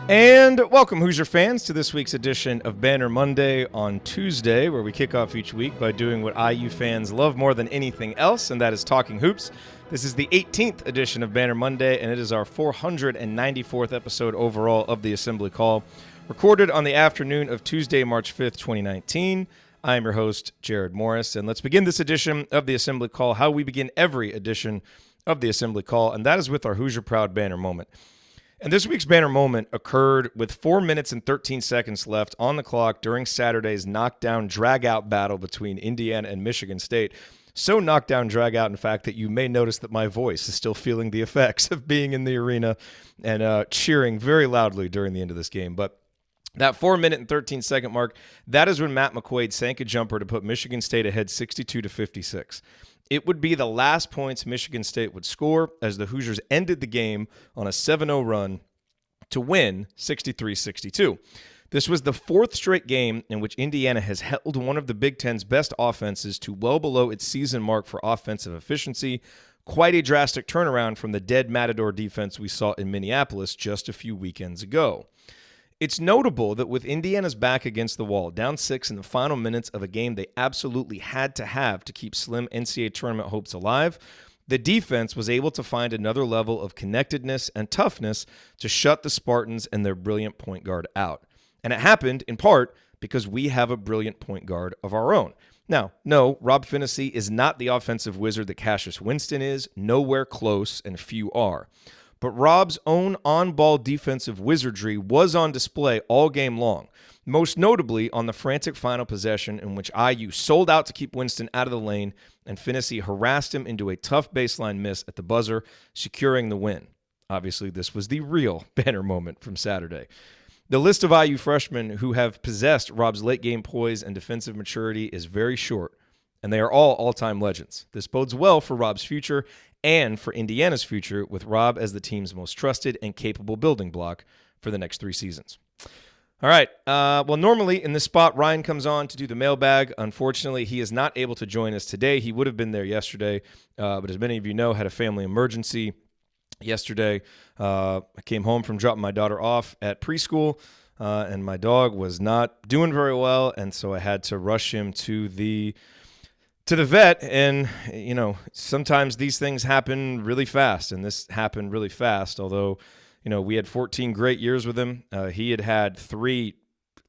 And welcome, Hoosier fans, to this week's edition of Banner Monday on Tuesday, where we kick off each week by doing what IU fans love more than anything else, and that is talking hoops. This is the 18th edition of Banner Monday, and it is our 494th episode overall of the Assembly Call, recorded on the afternoon of Tuesday, March 5th, 2019. I am your host, Jerod Morris, and let's begin this edition of the Assembly Call how we begin every edition of the Assembly Call, and that is with our Hoosier Proud Banner moment. And this week's banner moment occurred with 4 minutes and 13 seconds left on the clock during Saturday's knockdown drag-out battle between Indiana and Michigan State. So knockdown drag-out, in fact, that you may notice that my voice is still feeling the effects of being in the arena and cheering very loudly during the end of this game. But that 4 minute and 13 second mark, that is when Matt McQuaid sank a jumper to put Michigan State ahead 62-56. It would be the last points Michigan State would score as the Hoosiers ended the game on a 7-0 run to win 63-62. This was the fourth straight game in which Indiana has held one of the Big Ten's best offenses to well below its season mark for offensive efficiency. Quite a drastic turnaround from the dead Matador defense we saw in Minneapolis just a few weekends ago. It's notable that with Indiana's back against the wall, down 6 in the final minutes of a game they absolutely had to have to keep slim NCAA tournament hopes alive, the defense was able to find another level of connectedness and toughness to shut the Spartans and their brilliant point guard out. And it happened, in part, because we have a brilliant point guard of our own. Now, no, Rob Phinisee is not the offensive wizard that Cassius Winston is, nowhere close, and few are. But Rob's own on-ball defensive wizardry was on display all game long, most notably on the frantic final possession in which IU sold out to keep Winston out of the lane and Phinisee harassed him into a tough baseline miss at the buzzer, securing the win. Obviously, this was the real banner moment from Saturday. The list of IU freshmen who have possessed Rob's late-game poise and defensive maturity is very short, and they are all all-time legends. This bodes well for Rob's future and for Indiana's future, with Rob as the team's most trusted and capable building block for the next 3 seasons. All right. Well, normally in this spot, Ryan comes on to do the mailbag. Unfortunately, he is not able to join us today. He would have been there yesterday, but as many of you know, had a family emergency yesterday. I came home from dropping my daughter off at preschool, and my dog was not doing very well, and so I had to rush him to the vet, and, you know, sometimes these things happen really fast, and this happened really fast, although, you know, we had 14 great years with him. He had 3,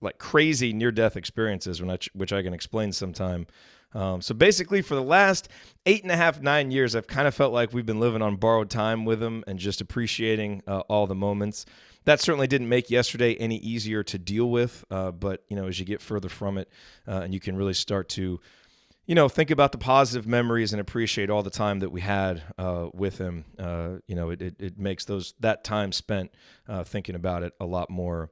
like, crazy near-death experiences, which I can explain sometime. So basically, for the last 8.5, 9 years, I've kind of felt like we've been living on borrowed time with him and just appreciating all the moments. That certainly didn't make yesterday any easier to deal with, but, you know, as you get further from it and you can really start to, you know, think about the positive memories and appreciate all the time that we had with him. You know, it makes that time spent thinking about it a lot more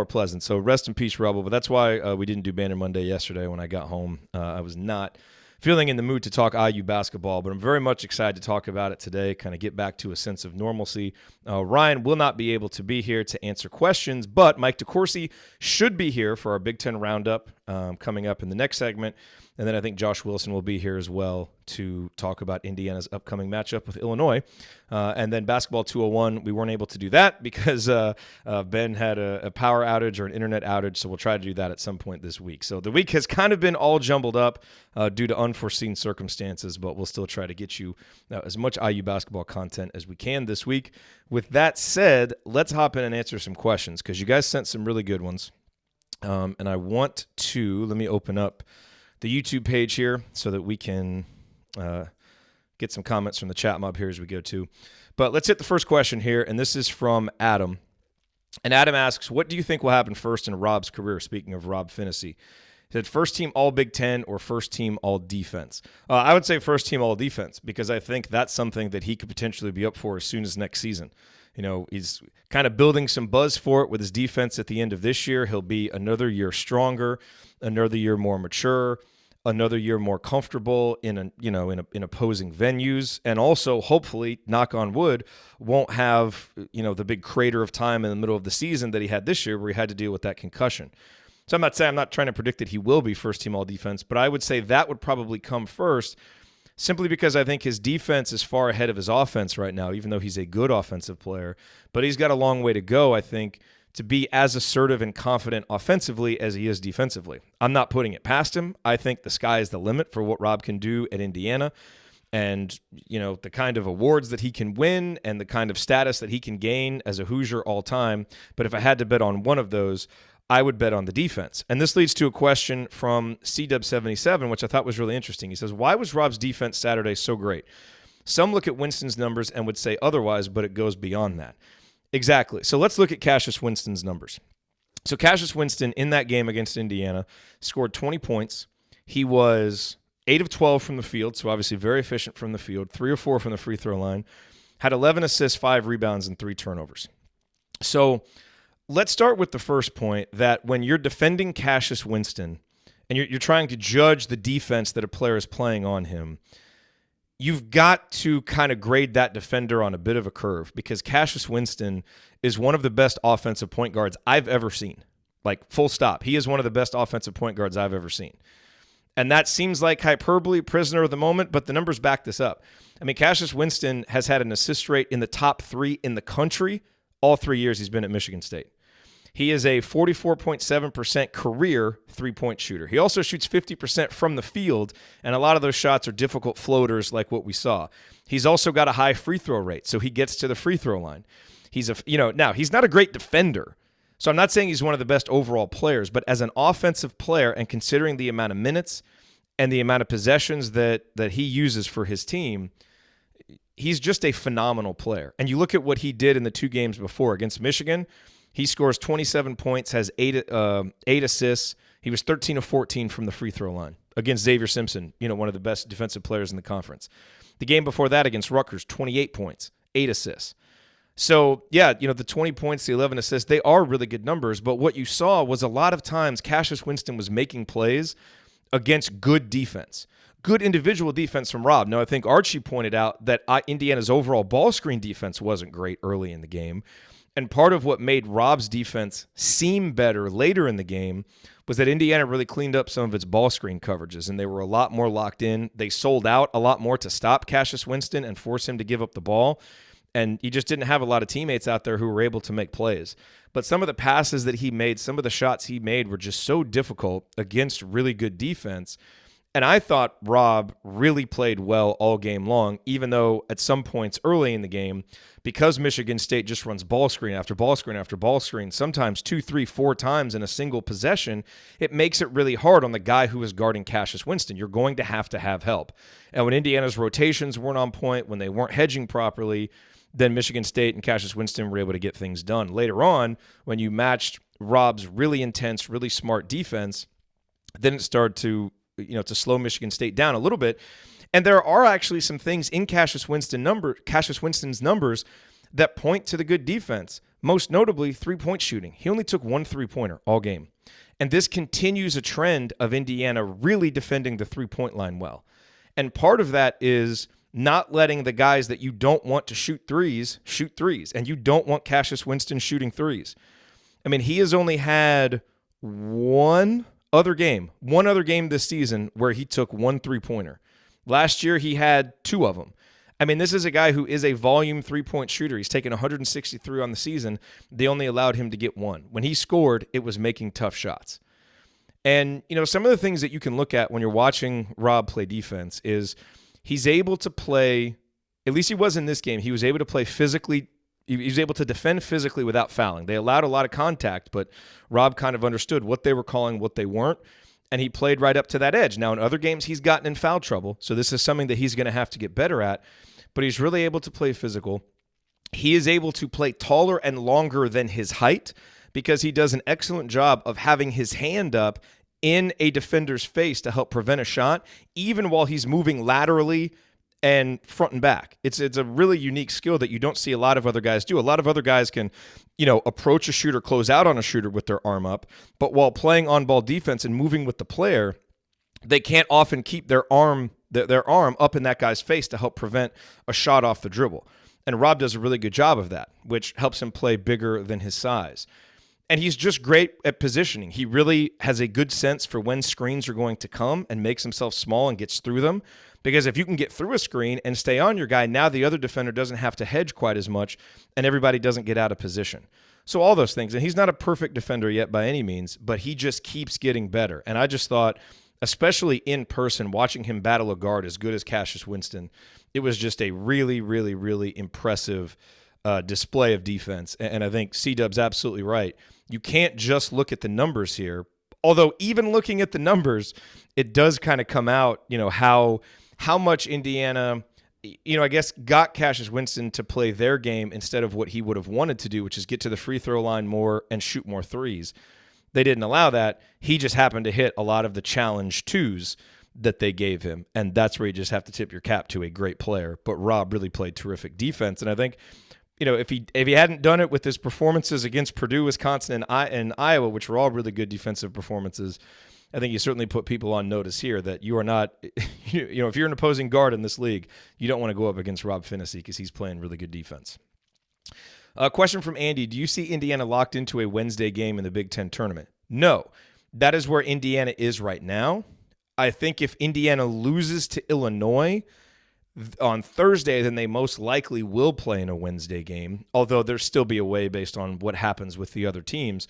pleasant. So rest in peace, Rebel. But that's why we didn't do Banner Monday yesterday when I got home. I was not feeling in the mood to talk IU basketball, but I'm very much excited to talk about it today, kind of get back to a sense of normalcy. Ryan will not be able to be here to answer questions, but Mike DeCourcy should be here for our Big Ten Roundup coming up in the next segment. And then I think Josh Wilson will be here as well to talk about Indiana's upcoming matchup with Illinois. And then Basketball 201, we weren't able to do that because Ben had a power outage or an internet outage, so we'll try to do that at some point this week. So the week has kind of been all jumbled up due to unforeseen circumstances, but we'll still try to get you as much IU basketball content as we can this week. With that said, let's hop in and answer some questions because you guys sent some really good ones. And I want to, let me open up the YouTube page here so that we can get some comments from the chat mob here as we go too. But let's hit the first question here, and this is from Adam. And Adam asks, what do you think will happen first in Rob's career, speaking of Rob Phinisee? He said first team all Big Ten or first team all defense? I would say first team all defense because I think that's something that he could potentially be up for as soon as next season. You know, he's kind of building some buzz for it with his defense at the end of this year. He'll be another year stronger, another year more mature, another year more comfortable in opposing venues, and also hopefully, knock on wood, won't have the big crater of time in the middle of the season that he had this year, where he had to deal with that concussion. So I'm not trying to predict that he will be first team all defense, but I would say that would probably come first, simply because I think his defense is far ahead of his offense right now, even though he's a good offensive player. But he's got a long way to go, I think, to be as assertive and confident offensively as he is defensively. I'm not putting it past him. I think the sky is the limit for what Rob can do at Indiana. And, the kind of awards that he can win and the kind of status that he can gain as a Hoosier all time. But if I had to bet on one of those, I would bet on the defense. And this leads to a question from CW77, which I thought was really interesting. He says, why was Rob's defense Saturday so great? Some look at Winston's numbers and would say otherwise, but it goes beyond that. Exactly. So let's look at Cassius Winston's numbers. So Cassius Winston in that game against Indiana scored 20 points. He was 8 of 12 from the field, so obviously very efficient from the field, 3 or 4 from the free throw line, had 11 assists, 5 rebounds, and 3 turnovers. So let's start with the first point, that when you're defending Cassius Winston and you're trying to judge the defense that a player is playing on him, you've got to kind of grade that defender on a bit of a curve, because Cassius Winston is one of the best offensive point guards I've ever seen. Like, full stop. He is one of the best offensive point guards I've ever seen. And that seems like hyperbole, prisoner of the moment, but the numbers back this up. I mean, Cassius Winston has had an assist rate in the top 3 in the country all 3 years he's been at Michigan State. He is a 44.7% career three-point shooter. He also shoots 50% from the field, and a lot of those shots are difficult floaters like what we saw. He's also got a high free throw rate, so he gets to the free throw line. Now he's not a great defender, so I'm not saying he's one of the best overall players, but as an offensive player, and considering the amount of minutes and the amount of possessions that he uses for his team, he's just a phenomenal player. And you look at what he did in the 2 games before against Michigan. He scores 27 points, has 8 assists. He was 13 of 14 from the free throw line against Xavier Simpson, one of the best defensive players in the conference. The game before that against Rutgers, 28 points, 8 assists. So, yeah, the 20 points, the 11 assists, they are really good numbers. But what you saw was a lot of times Cassius Winston was making plays against good defense, good individual defense from Rob. Now, I think Archie pointed out that Indiana's overall ball screen defense wasn't great early in the game. And part of what made Rob's defense seem better later in the game was that Indiana really cleaned up some of its ball screen coverages, and they were a lot more locked in. They sold out a lot more to stop Cassius Winston and force him to give up the ball. And he just didn't have a lot of teammates out there who were able to make plays. But some of the passes that he made, some of the shots he made were just so difficult against really good defense. And I thought Rob really played well all game long, even though at some points early in the game, because Michigan State just runs ball screen after ball screen after ball screen, sometimes 2, 3, 4 times in a single possession, it makes it really hard on the guy who is guarding Cassius Winston. You're going to have help. And when Indiana's rotations weren't on point, when they weren't hedging properly, then Michigan State and Cassius Winston were able to get things done. Later on, when you matched Rob's really intense, really smart defense, then it started to slow Michigan State down a little bit. And there are actually some things in Cassius Winston's numbers that point to the good defense, most notably three-point shooting. He only took 1 3-pointer all game. And this continues a trend of Indiana really defending the three-point line well. And part of that is not letting the guys that you don't want to shoot threes. And you don't want Cassius Winston shooting threes. I mean, he has only had one other game this season where he took 1 3-pointer. Last year, he had 2 of them. I mean, this is a guy who is a volume three-point shooter. He's taken 163 on the season. They only allowed him to get 1. When he scored, it was making tough shots. And, some of the things that you can look at when you're watching Rob play defense is he's able to play, at least he was in this game, he was able to play physically. He was able to defend physically without fouling. They allowed a lot of contact, but Rob kind of understood what they were calling, what they weren't, and he played right up to that edge. Now, in other games, he's gotten in foul trouble, so this is something that he's going to have to get better at, but he's really able to play physical. He is able to play taller and longer than his height because he does an excellent job of having his hand up in a defender's face to help prevent a shot, even while he's moving laterally and front and back. It's a really unique skill that you don't see a lot of other guys do. A lot of other guys can, approach a shooter, close out on a shooter with their arm up, but while playing on-ball defense and moving with the player, they can't often keep their arm up in that guy's face to help prevent a shot off the dribble. And Rob does a really good job of that, which helps him play bigger than his size. And he's just great at positioning. He really has a good sense for when screens are going to come and makes himself small and gets through them. Because if you can get through a screen and stay on your guy, now the other defender doesn't have to hedge quite as much and everybody doesn't get out of position. So all those things. And he's not a perfect defender yet by any means, but he just keeps getting better. And I just thought, especially in person, watching him battle a guard as good as Cassius Winston, it was just a really, really, really impressive display of defense. And I think C-Dub's absolutely right. You can't just look at the numbers here. Although even looking at the numbers, it does kind of come out, how much Indiana, I guess, got Cassius Winston to play their game instead of what he would have wanted to do, which is get to the free throw line more and shoot more threes. They didn't allow that. He just happened to hit a lot of the challenge twos that they gave him, and that's where you just have to tip your cap to a great player. But Rob really played terrific defense, and I think, if he hadn't done it with his performances against Purdue, Wisconsin, and Iowa, which were all really good defensive performances, I think you certainly put people on notice here that you are not, if you're an opposing guard in this league, you don't want to go up against Rob Phinisee because he's playing really good defense. A question from Andy: do you see Indiana locked into a Wednesday game in the Big Ten tournament? No. That is where Indiana is right now. I think if Indiana loses to Illinois on Thursday, then they most likely will play in a Wednesday game, although there'll still be a way based on what happens with the other teams.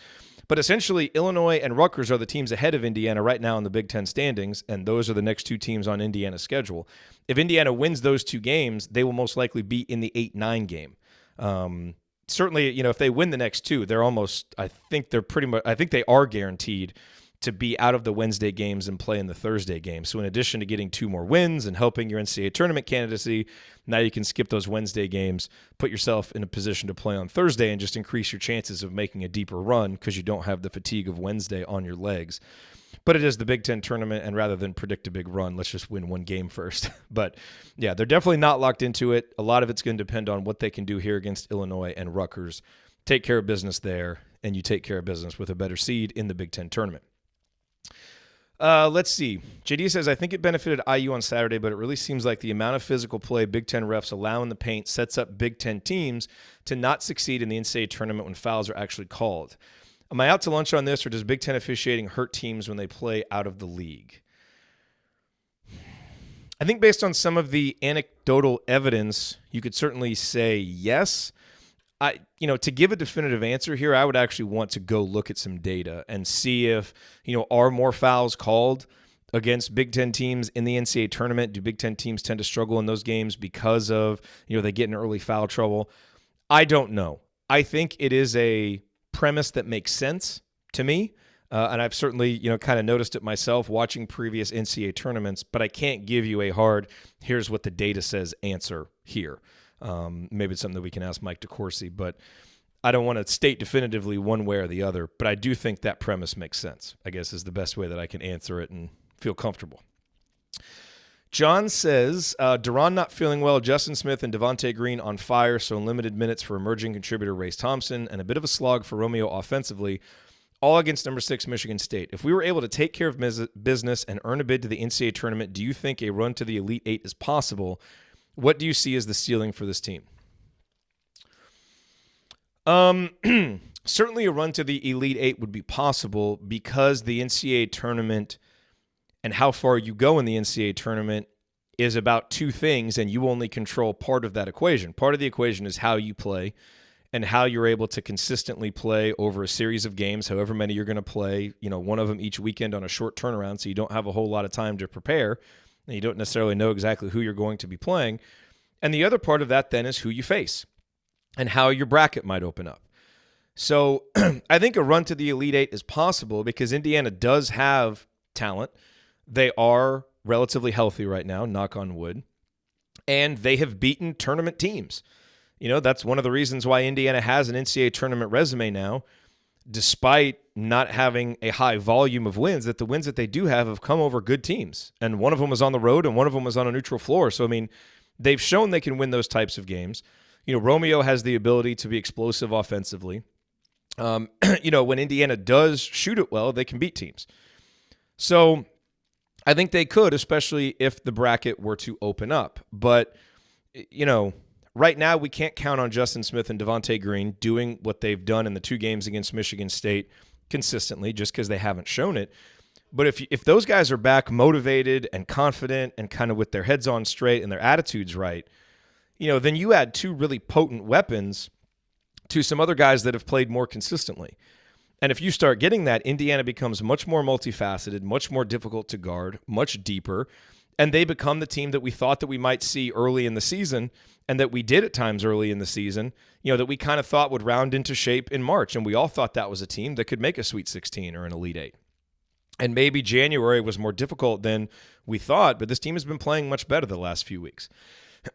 But essentially, Illinois and Rutgers are the teams ahead of Indiana right now in the Big Ten standings, and those are the next two teams on Indiana's schedule. If Indiana wins those two games, they will most likely be in the 8-9 game. Certainly, if they win the next two, they're almost, I think they are guaranteed to be out of the Wednesday games and play in the Thursday games. So in addition to getting two more wins and helping your NCAA tournament candidacy, now you can skip those Wednesday games, put yourself in a position to play on Thursday, and just increase your chances of making a deeper run because you don't have the fatigue of Wednesday on your legs. But it is the Big Ten tournament, and rather than predict a big run, let's just win one game first. But yeah, they're definitely not locked into it. A lot of it's going to depend on what they can do here against Illinois and Rutgers. Take care of business there, and you take care of business with a better seed in the Big Ten tournament. Let's see. JD says, I think it benefited IU on Saturday, but it really seems like the amount of physical play Big Ten refs allow in the paint sets up Big Ten teams to not succeed in the NCAA tournament when fouls are actually called. Am I out to lunch on this, or does Big Ten officiating hurt teams when they play out of the league? I think based on some of the anecdotal evidence, you could certainly say yes. To give a definitive answer here, I would actually want to go look at some data and see if, are more fouls called against Big Ten teams in the NCAA tournament? Do Big Ten teams tend to struggle in those games because of, they get in early foul trouble? I don't know. I think it is a premise that makes sense to me. And I've certainly, kind of noticed it myself watching previous NCAA tournaments, but I can't give you a hard, here's what the data says answer here. Maybe it's something that we can ask Mike DeCourcy, but I don't want to state definitively one way or the other, but I do think that premise makes sense, I guess, is the best way that I can answer it and feel comfortable. John says, Duran not feeling well, Justin Smith and Devontae Green on fire, so limited minutes for emerging contributor Race Thompson, and a bit of a slog for Romeo offensively, all against number 6 Michigan State. If we were able to take care of business and earn a bid to the NCAA tournament, do you think a run to the Elite Eight is possible? What do you see as the ceiling for this team? Certainly a run to the Elite Eight would be possible because the NCAA tournament and how far you go in the NCAA tournament is about two things, and you only control part of that equation. Part of the equation is how you play and how you're able to consistently play over a series of games, however many you're going to play, one of them each weekend on a short turnaround, so you don't have a whole lot of time to prepare, and you don't necessarily know exactly who you're going to be playing. And the other part of that then is who you face and how your bracket might open up. So I think a run to the Elite Eight is possible because Indiana does have talent. They are relatively healthy right now, knock on wood, and they have beaten tournament teams. That's one of the reasons why Indiana has an NCAA tournament resume now, despite not having a high volume of wins, that the wins that they do have come over good teams. And one of them was on the road and one of them was on a neutral floor. So, they've shown they can win those types of games. Romeo has the ability to be explosive offensively. When Indiana does shoot it well, they can beat teams. So I think they could, especially if the bracket were to open up. But, Right now, we can't count on Justin Smith and Devontae Green doing what they've done in the 2 games against Michigan State consistently, just because they haven't shown it. But if those guys are back motivated and confident and kind of with their heads on straight and their attitudes right, then you add 2 really potent weapons to some other guys that have played more consistently. And if you start getting that, Indiana becomes much more multifaceted, much more difficult to guard, much deeper, and they become the team that we thought that we might see early in the season and that we did at times early in the season, that we kind of thought would round into shape in March. And we all thought that was a team that could make a Sweet 16 or an Elite 8. And maybe January was more difficult than we thought, but this team has been playing much better the last few weeks.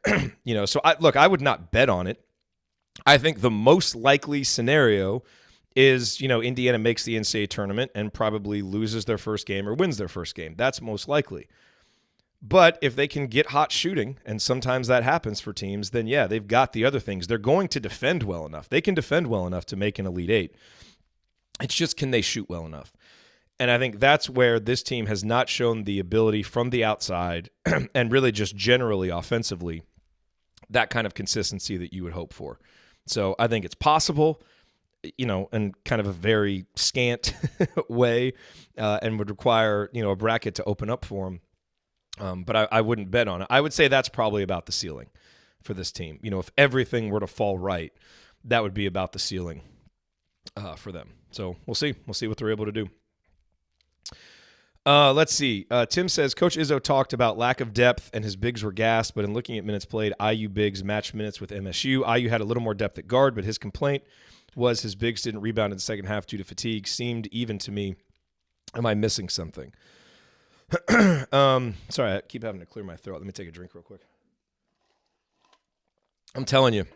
So I would not bet on it. I think the most likely scenario is, Indiana makes the NCAA tournament and probably loses their first game or wins their first game. That's most likely. But if they can get hot shooting, and sometimes that happens for teams, then yeah, they've got the other things. They're going to defend well enough. They can defend well enough to make an Elite 8. It's just, can they shoot well enough? And I think that's where this team has not shown the ability from the outside and really just generally offensively, that kind of consistency that you would hope for. So I think it's possible, in kind of a very scant way, and would require, a bracket to open up for them. But I wouldn't bet on it. I would say that's probably about the ceiling for this team. If everything were to fall right, that would be about the ceiling for them. So we'll see. We'll see what they're able to do. Let's see. Tim says, Coach Izzo talked about lack of depth and his bigs were gassed, but in looking at minutes played, IU bigs matched minutes with MSU. IU had a little more depth at guard, but his complaint was his bigs didn't rebound in the second half due to fatigue. Seemed even to me. Am I missing something? Sorry, I keep having to clear my throat. Let me take a drink real quick. I'm telling you,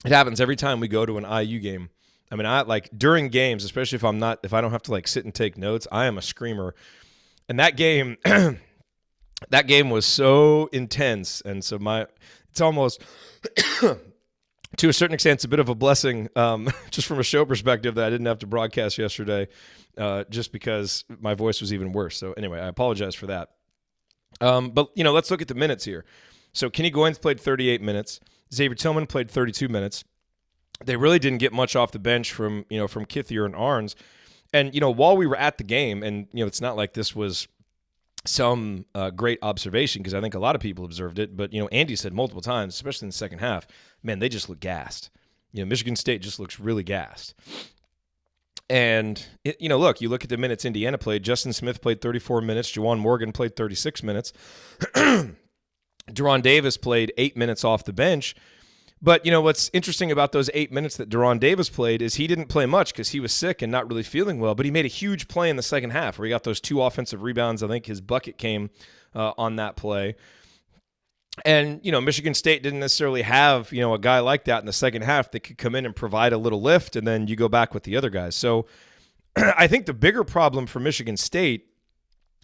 it happens every time we go to an IU game. I mean, I like during games, especially if I don't have to sit and take notes, I am a screamer. And that game, that game was so intense, and so it's almost to a certain extent, it's a bit of a blessing, just from a show perspective, that I didn't have to broadcast yesterday, just because my voice was even worse. So anyway, I apologize for that. But let's look at the minutes here. So Kenny Goins played 38 minutes. Xavier Tillman played 32 minutes. They really didn't get much off the bench from Kithier and Arns. And, while we were at the game, and, it's not like this was some great observation, because I think a lot of people observed it, but, Andy said multiple times, especially in the second half, man, they just look gassed. Michigan State just looks really gassed. And, look, you look at the minutes Indiana played. Justin Smith played 34 minutes. Juwan Morgan played 36 minutes. Deron Davis played 8 minutes off the bench. But, what's interesting about those 8 minutes that Deron Davis played is he didn't play much because he was sick and not really feeling well, but he made a huge play in the second half where he got those 2 offensive rebounds. I think his bucket came on that play. And, Michigan State didn't necessarily have, a guy like that in the second half that could come in and provide a little lift, and then you go back with the other guys. So I think the bigger problem for Michigan State,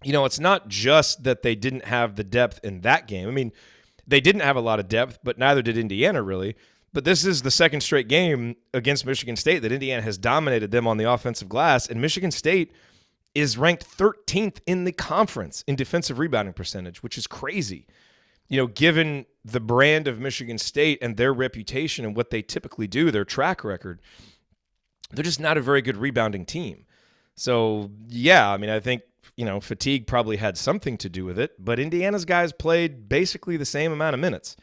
it's not just that they didn't have the depth in that game. I mean, they didn't have a lot of depth, but neither did Indiana really. But this is the second straight game against Michigan State that Indiana has dominated them on the offensive glass, and Michigan State is ranked 13th in the conference in defensive rebounding percentage, which is crazy. Given the brand of Michigan State and their reputation and what they typically do, their track record, they're just not a very good rebounding team. So, yeah, I mean, I think fatigue probably had something to do with it, but Indiana's guys played basically the same amount of minutes.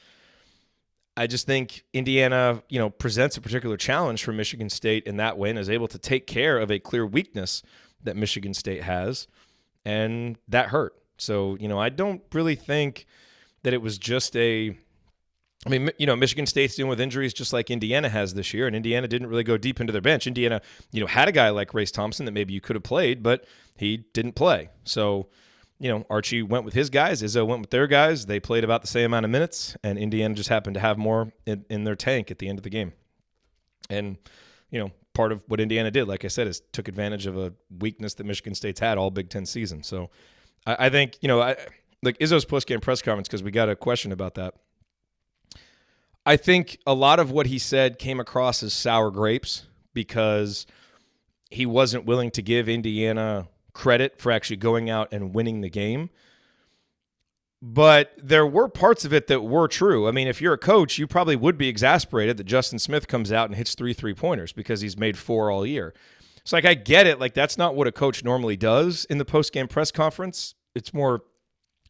I just think Indiana, presents a particular challenge for Michigan State in that way and is able to take care of a clear weakness that Michigan State has, and that hurt. So, I don't really think that it was just Michigan State's dealing with injuries just like Indiana has this year, and Indiana didn't really go deep into their bench. Indiana, had a guy like Race Thompson that maybe you could have played, but he didn't play. So, Archie went with his guys. Izzo went with their guys. They played about the same amount of minutes, and Indiana just happened to have more in their tank at the end of the game. And, part of what Indiana did, like I said, is took advantage of a weakness that Michigan State's had all Big Ten season. So I think, like Izzo's postgame press conference, because we got a question about that. I think a lot of what he said came across as sour grapes because he wasn't willing to give Indiana credit for actually going out and winning the game. But there were parts of it that were true. I mean, if you're a coach, you probably would be exasperated that Justin Smith comes out and hits 3 3-pointers because he's made 4 all year. So, like, I get it. Like, that's not what a coach normally does in the post-game press conference. It's more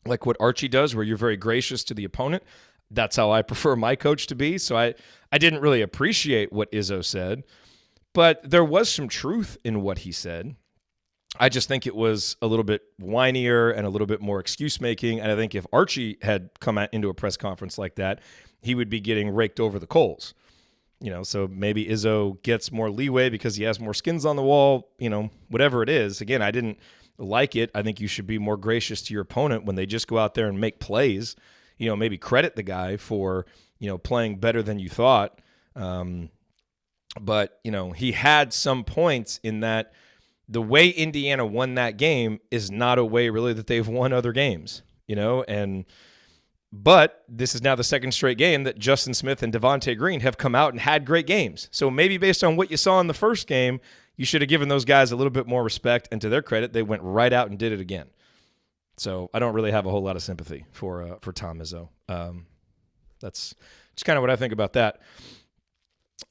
like what Archie does, where you're very gracious to the opponent. That's how I prefer my coach to be. So I didn't really appreciate what Izzo said, but there was some truth in what he said. I just think it was a little bit whinier and a little bit more excuse-making. And I think if Archie had come out into a press conference like that, he would be getting raked over the coals. So maybe Izzo gets more leeway because he has more skins on the wall, whatever it is. Again, I didn't like it. I think you should be more gracious to your opponent when they just go out there and make plays. Maybe credit the guy for, playing better than you thought. But he had some points in that the way Indiana won that game is not a way really that they've won other games, but this is now the second straight game that Justin Smith and Devontae Green have come out and had great games. So maybe based on what you saw in the first game, you should have given those guys a little bit more respect, and to their credit, they went right out and did it again. So I don't really have a whole lot of sympathy for Tom Izzo. That's just kind of what I think about that.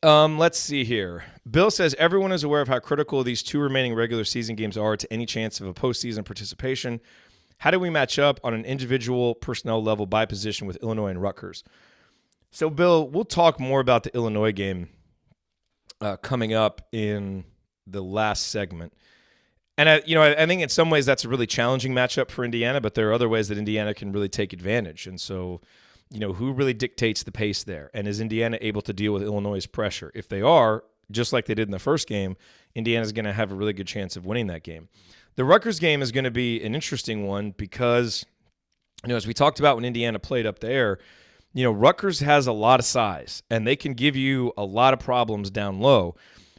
Let's see here. Bill says, everyone is aware of how critical these 2 remaining regular season games are to any chance of a postseason participation. How do we match up on an individual personnel level by position with Illinois and Rutgers? So, Bill, we'll talk more about the Illinois game coming up in the last segment. And, I think in some ways that's a really challenging matchup for Indiana, but there are other ways that Indiana can really take advantage. And so, who really dictates the pace there? And is Indiana able to deal with Illinois' pressure? If they are, just like they did in the first game, Indiana's going to have a really good chance of winning that game. The Rutgers game is going to be an interesting one because, as we talked about when Indiana played up there, Rutgers has a lot of size, and they can give you a lot of problems down low.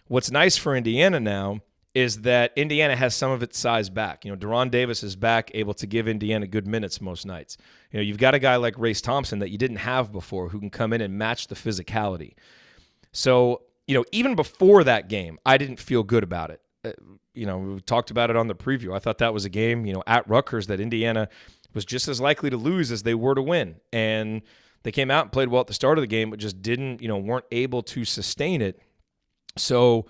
What's nice for Indiana now is that Indiana has some of its size back. Deron Davis is back, able to give Indiana good minutes most nights. You've got a guy like Race Thompson that you didn't have before who can come in and match the physicality. So, even before that game, I didn't feel good about it. We talked about it on the preview. I thought that was a game, at Rutgers that Indiana was just as likely to lose as they were to win. And they came out and played well at the start of the game, but just weren't able to sustain it. So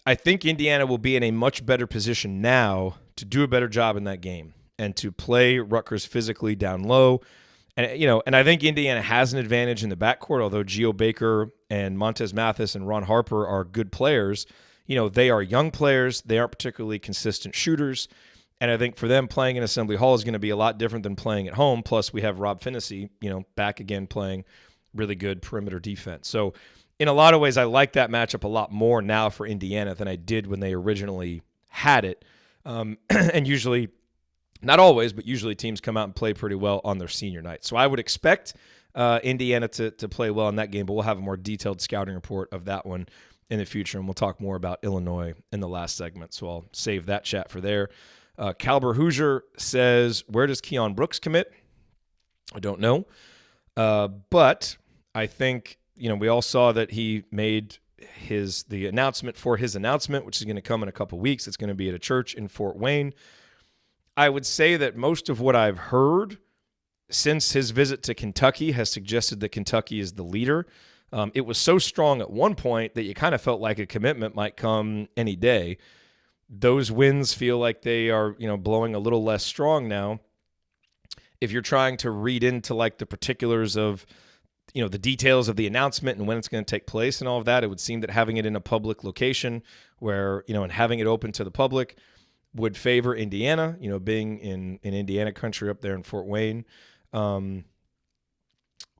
I think Indiana will be in a much better position now to do a better job in that game and to play Rutgers physically down low. And I think Indiana has an advantage in the backcourt, although Geo Baker and Montez Mathis and Ron Harper are good players. They are young players. They aren't particularly consistent shooters. And I think for them, playing in Assembly Hall is going to be a lot different than playing at home. Plus, we have Rob Phinisee, back again playing really good perimeter defense. So in a lot of ways, I like that matchup a lot more now for Indiana than I did when they originally had it. And usually, not always, but usually teams come out and play pretty well on their senior night. So I would expect Indiana to play well in that game, but we'll have a more detailed scouting report of that one in the future, and we'll talk more about Illinois in the last segment. So I'll save that chat for there. Caliber Hoosier says, where does Keon Brooks commit? I don't know. But I think, we all saw that he made the announcement for his announcement, which is going to come in a couple weeks. It's going to be at a church in Fort Wayne. I would say that most of what I've heard since his visit to Kentucky has suggested that Kentucky is the leader. It was so strong at one point that you kind of felt like a commitment might come any day. Those wins feel like they are, blowing a little less strong now. If you're trying to read into like the particulars of, the details of the announcement and when it's going to take place and all of that, it would seem that having it in a public location where, and having it open to the public would favor Indiana, being in Indiana country up there in Fort Wayne.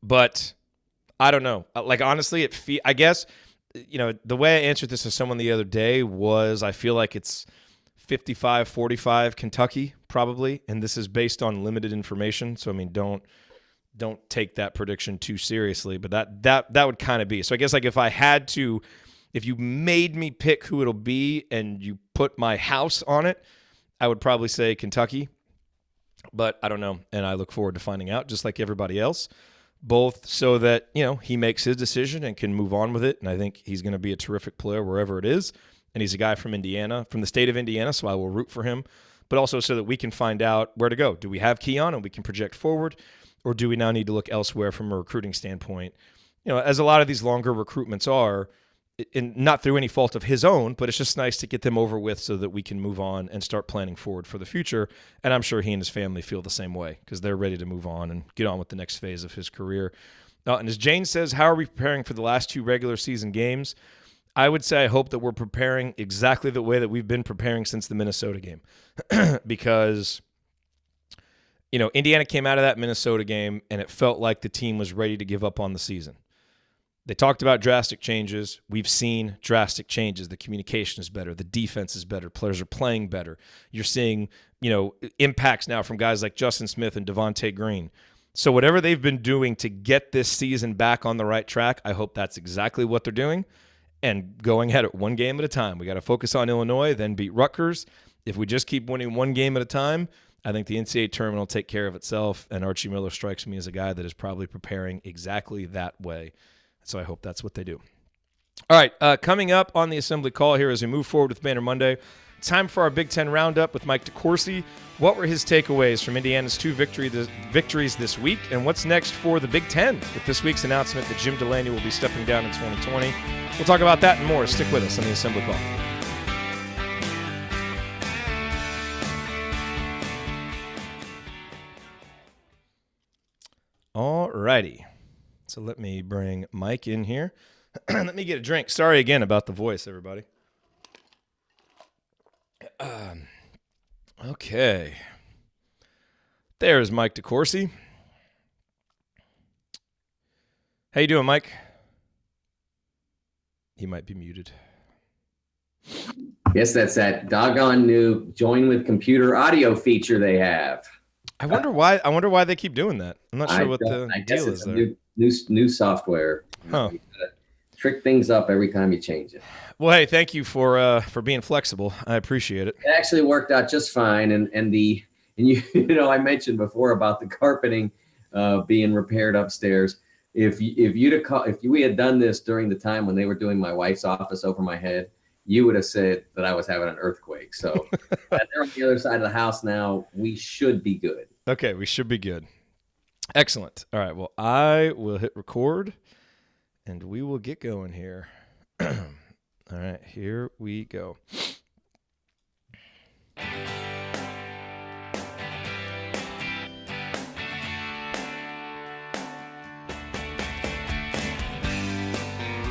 But I don't know. Like, honestly, I guess, the way I answered this to someone the other day was I feel like it's 55-45 Kentucky probably, and this is based on limited information. So, I mean, don't take that prediction too seriously, but that would kind of be. So I guess like if you made me pick who it'll be and you put my house on it, I would probably say Kentucky, but I don't know. And I look forward to finding out just like everybody else, both so that, he makes his decision and can move on with it. And I think he's going to be a terrific player wherever it is. And he's a guy from Indiana, from the state of Indiana. So I will root for him. but also so that we can find out where to go. Do we have Keon and we can project forward, or do we now need to look elsewhere from a recruiting standpoint? As a lot of these longer recruitments are, and not through any fault of his own, but it's just nice to get them over with so that we can move on and start planning forward for the future. And I'm sure he and his family feel the same way because they're ready to move on and get on with the next phase of his career. And as Jane says, how are we preparing for the last 2 regular season games? I would say I hope that we're preparing exactly the way that we've been preparing since the Minnesota game because, Indiana came out of that Minnesota game and it felt like the team was ready to give up on the season. They talked about drastic changes. We've seen drastic changes. The communication is better. The defense is better. Players are playing better. You're seeing, impacts now from guys like Justin Smith and Devontae Green. So whatever they've been doing to get this season back on the right track, I hope that's exactly what they're doing and going at it one game at a time. We got to focus on Illinois, then beat Rutgers. If we just keep winning one game at a time, I think the NCAA tournament will take care of itself, and Archie Miller strikes me as a guy that is probably preparing exactly that way. So I hope that's what they do. All right, coming up on the assembly call here as we move forward with Banner Monday, time for our Big Ten Roundup with Mike DeCourcy. What were his takeaways from Indiana's 2 victories this week, and what's next for the Big Ten with this week's announcement that Jim Delaney will be stepping down in 2020? We'll talk about that and more. Stick with us on the assembly call. All righty. So let me bring Mike in here. Let me get a drink. Sorry again about the voice, everybody. Okay. There's Mike DeCourcy. How you doing, Mike? He might be muted. Yes, that's that doggone new join with computer audio feature they have. I wonder why they keep doing that. I'm not sure what the deal is there. New software. Huh. You gotta trick things up every time you change it. Well, hey, thank you for being flexible. I appreciate it. It actually worked out just fine, and you I mentioned before about the carpeting being repaired upstairs. If we had done this during the time when they were doing my wife's office over my head, you would have said that I was having an earthquake. So they're on the other side of the house now. We should be good. Okay, we should be good. Excellent. All right, well, I will hit record, and we will get going here. All right, here we go.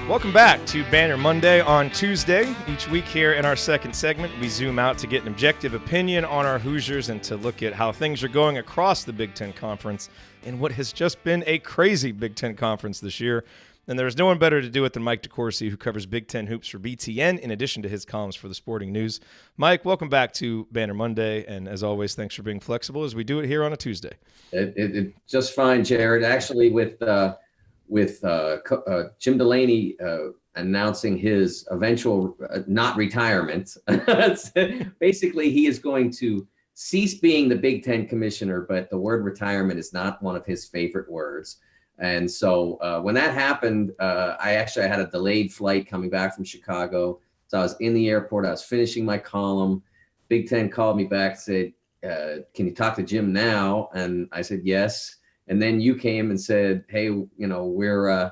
Welcome back to Banner Monday on Tuesday. Each week here in our second segment, we zoom out to get an objective opinion on our Hoosiers and to look at how things are going across the Big Ten Conference in what has just been a crazy Big Ten Conference this year. And there's no one better to do it than Mike DeCourcy, who covers Big Ten hoops for BTN, in addition to his columns for the Sporting News. Mike, welcome back to Banner Monday, and as always, thanks for being flexible as we do it here on a Tuesday. It just fine, Jerod. Actually, with Jim Delaney announcing his eventual not retirement, basically he is going to cease being the Big Ten commissioner, but the word retirement is not one of his favorite words. And so when that happened, I had a delayed flight coming back from Chicago. So I was in the airport. I was finishing my column. Big Ten called me back, said, can you talk to Jim now? And I said, yes. And then you came and said, hey, we're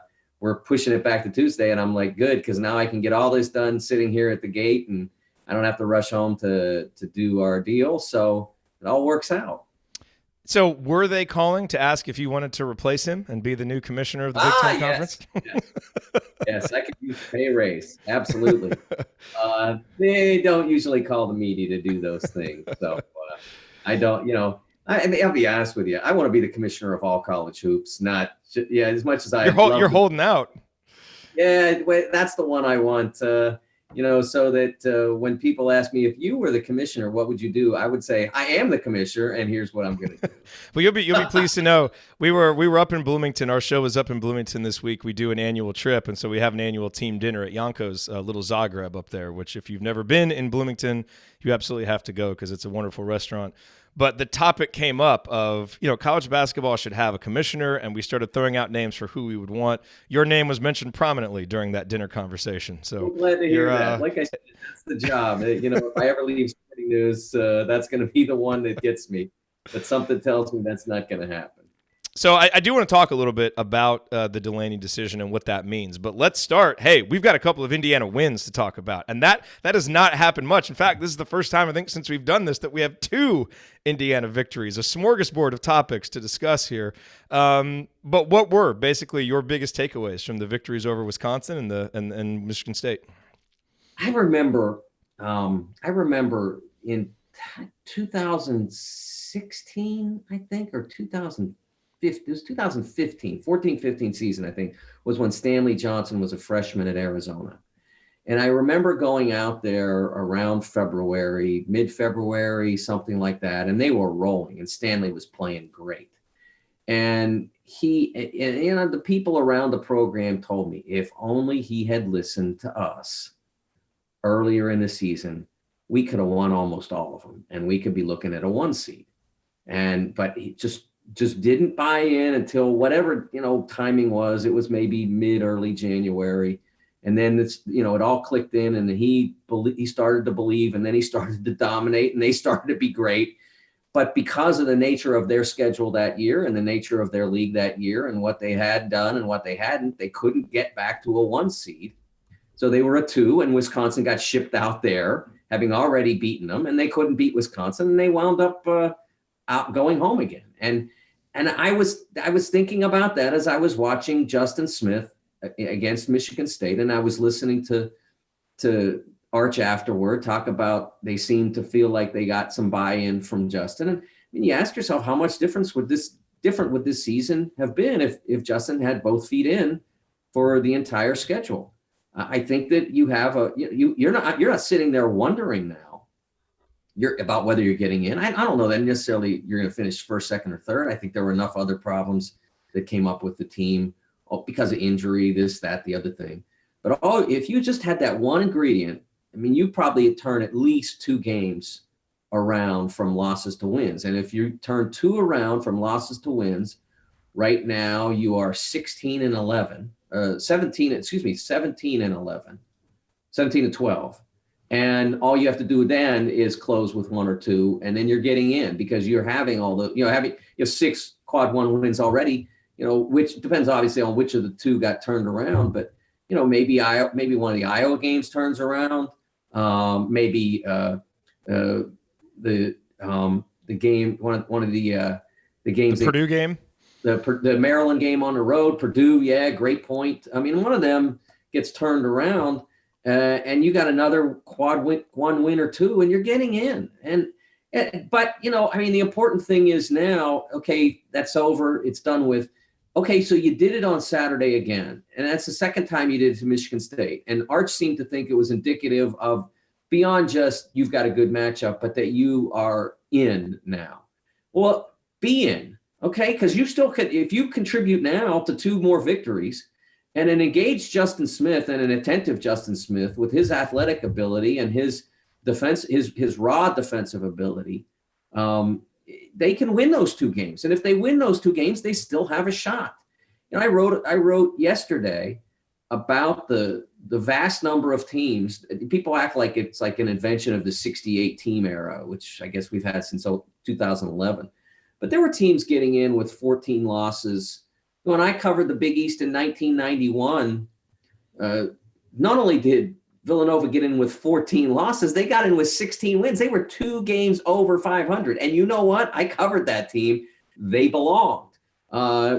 pushing it back to Tuesday. And I'm like, good, because now I can get all this done sitting here at the gate and I don't have to rush home to do our deal. So it all works out. So were they calling to ask if you wanted to replace him and be the new commissioner of the Big Ten Conference? Yes, I could use a pay raise. Absolutely. They don't usually call the media to do those things. So I don't, I'll be honest with you. I want to be the commissioner of all college hoops, not as much as you're holding out. Yeah, that's the one I want. So that when people ask me, if you were the commissioner, what would you do? I would say, I am the commissioner, and here's what I'm going to do. Well, you'll be pleased to know we were up in Bloomington. Our show was up in Bloomington this week. We do an annual trip, and so we have an annual team dinner at Yanko's Little Zagreb up there, which if you've never been in Bloomington, you absolutely have to go because it's a wonderful restaurant. But the topic came up of, college basketball should have a commissioner, and we started throwing out names for who we would want. Your name was mentioned prominently during that dinner conversation. So I'm glad to hear that. Like I said, that's the job. If I ever leave Sporting news. That's going to be the one that gets me. But something tells me that's not going to happen. So I do want to talk a little bit about the Delaney decision and what that means. But let's start. Hey, we've got a couple of Indiana wins to talk about. And that has not happened much. In fact, this is the first time, I think, since we've done this that we have 2 Indiana victories, a smorgasbord of topics to discuss here. But what were basically your biggest takeaways from the victories over Wisconsin and Michigan State? I remember in 2016, I think, or 2015, it was 2015, 14-15 season, I think, was when Stanley Johnson was a freshman at Arizona. And I remember going out there around February, mid-February, something like that, and they were rolling, and Stanley was playing great. And the people around the program told me, if only he had listened to us earlier in the season, we could have won almost all of them, and we could be looking at a 1 seed. But he just didn't buy in until whatever, timing was. It was maybe early January. And then it all clicked in, and he started to believe, and then he started to dominate, and they started to be great. But because of the nature of their schedule that year and the nature of their league that year and what they had done and what they hadn't, they couldn't get back to a 1 seed. So they were a 2, and Wisconsin got shipped out there, having already beaten them, and they couldn't beat Wisconsin, and they wound up out going home again. And I was thinking about that as I was watching Justin Smith against Michigan State, and I was listening to Arch afterward talk about they seemed to feel like they got some buy-in from Justin. And you ask yourself, how much different would this season have been if Justin had both feet in for the entire schedule? I think that you have you're not sitting there wondering now about whether you're getting in. I don't know that necessarily you're going to finish first, second, or third. I think there were enough other problems that came up with the team because of injury, this, that, the other thing. But if you just had that one ingredient, you probably turn at least 2 games around from losses to wins. And if you turn 2 around from losses to wins, right now you are 17 and 11, 17 and 12. And all you have to do then is close with 1 or 2, and then you're getting in because you're having you have 6 quad 1 wins already, which depends obviously on which of the 2 got turned around. But, maybe one of the Iowa games turns around. Maybe the game, one of the games, the Purdue game, the Maryland game on the road, Purdue. Yeah. Great point. One of them gets turned around, and you got another quad 1 win or 2, and you're getting in. But the important thing is now, okay, that's over. It's done with. Okay, so you did it on Saturday again, and that's the second time you did it to Michigan State. And Arch seemed to think it was indicative of beyond just you've got a good matchup, but that you are in now. Well, be in, okay? Because you still could, if you contribute now to 2 more victories, and an engaged Justin Smith and an attentive Justin Smith with his athletic ability and his defense, his raw defensive ability, they can win those 2 games. And if they win those 2 games, they still have a shot. I wrote yesterday about the vast number of teams. People act like it's like an invention of the 68 team era, which I guess we've had since 2011. But there were teams getting in with 14 losses. When I covered the Big East in 1991, not only did Villanova get in with 14 losses, they got in with 16 wins. They were 2 games over 500. And you know what? I covered that team. They belonged.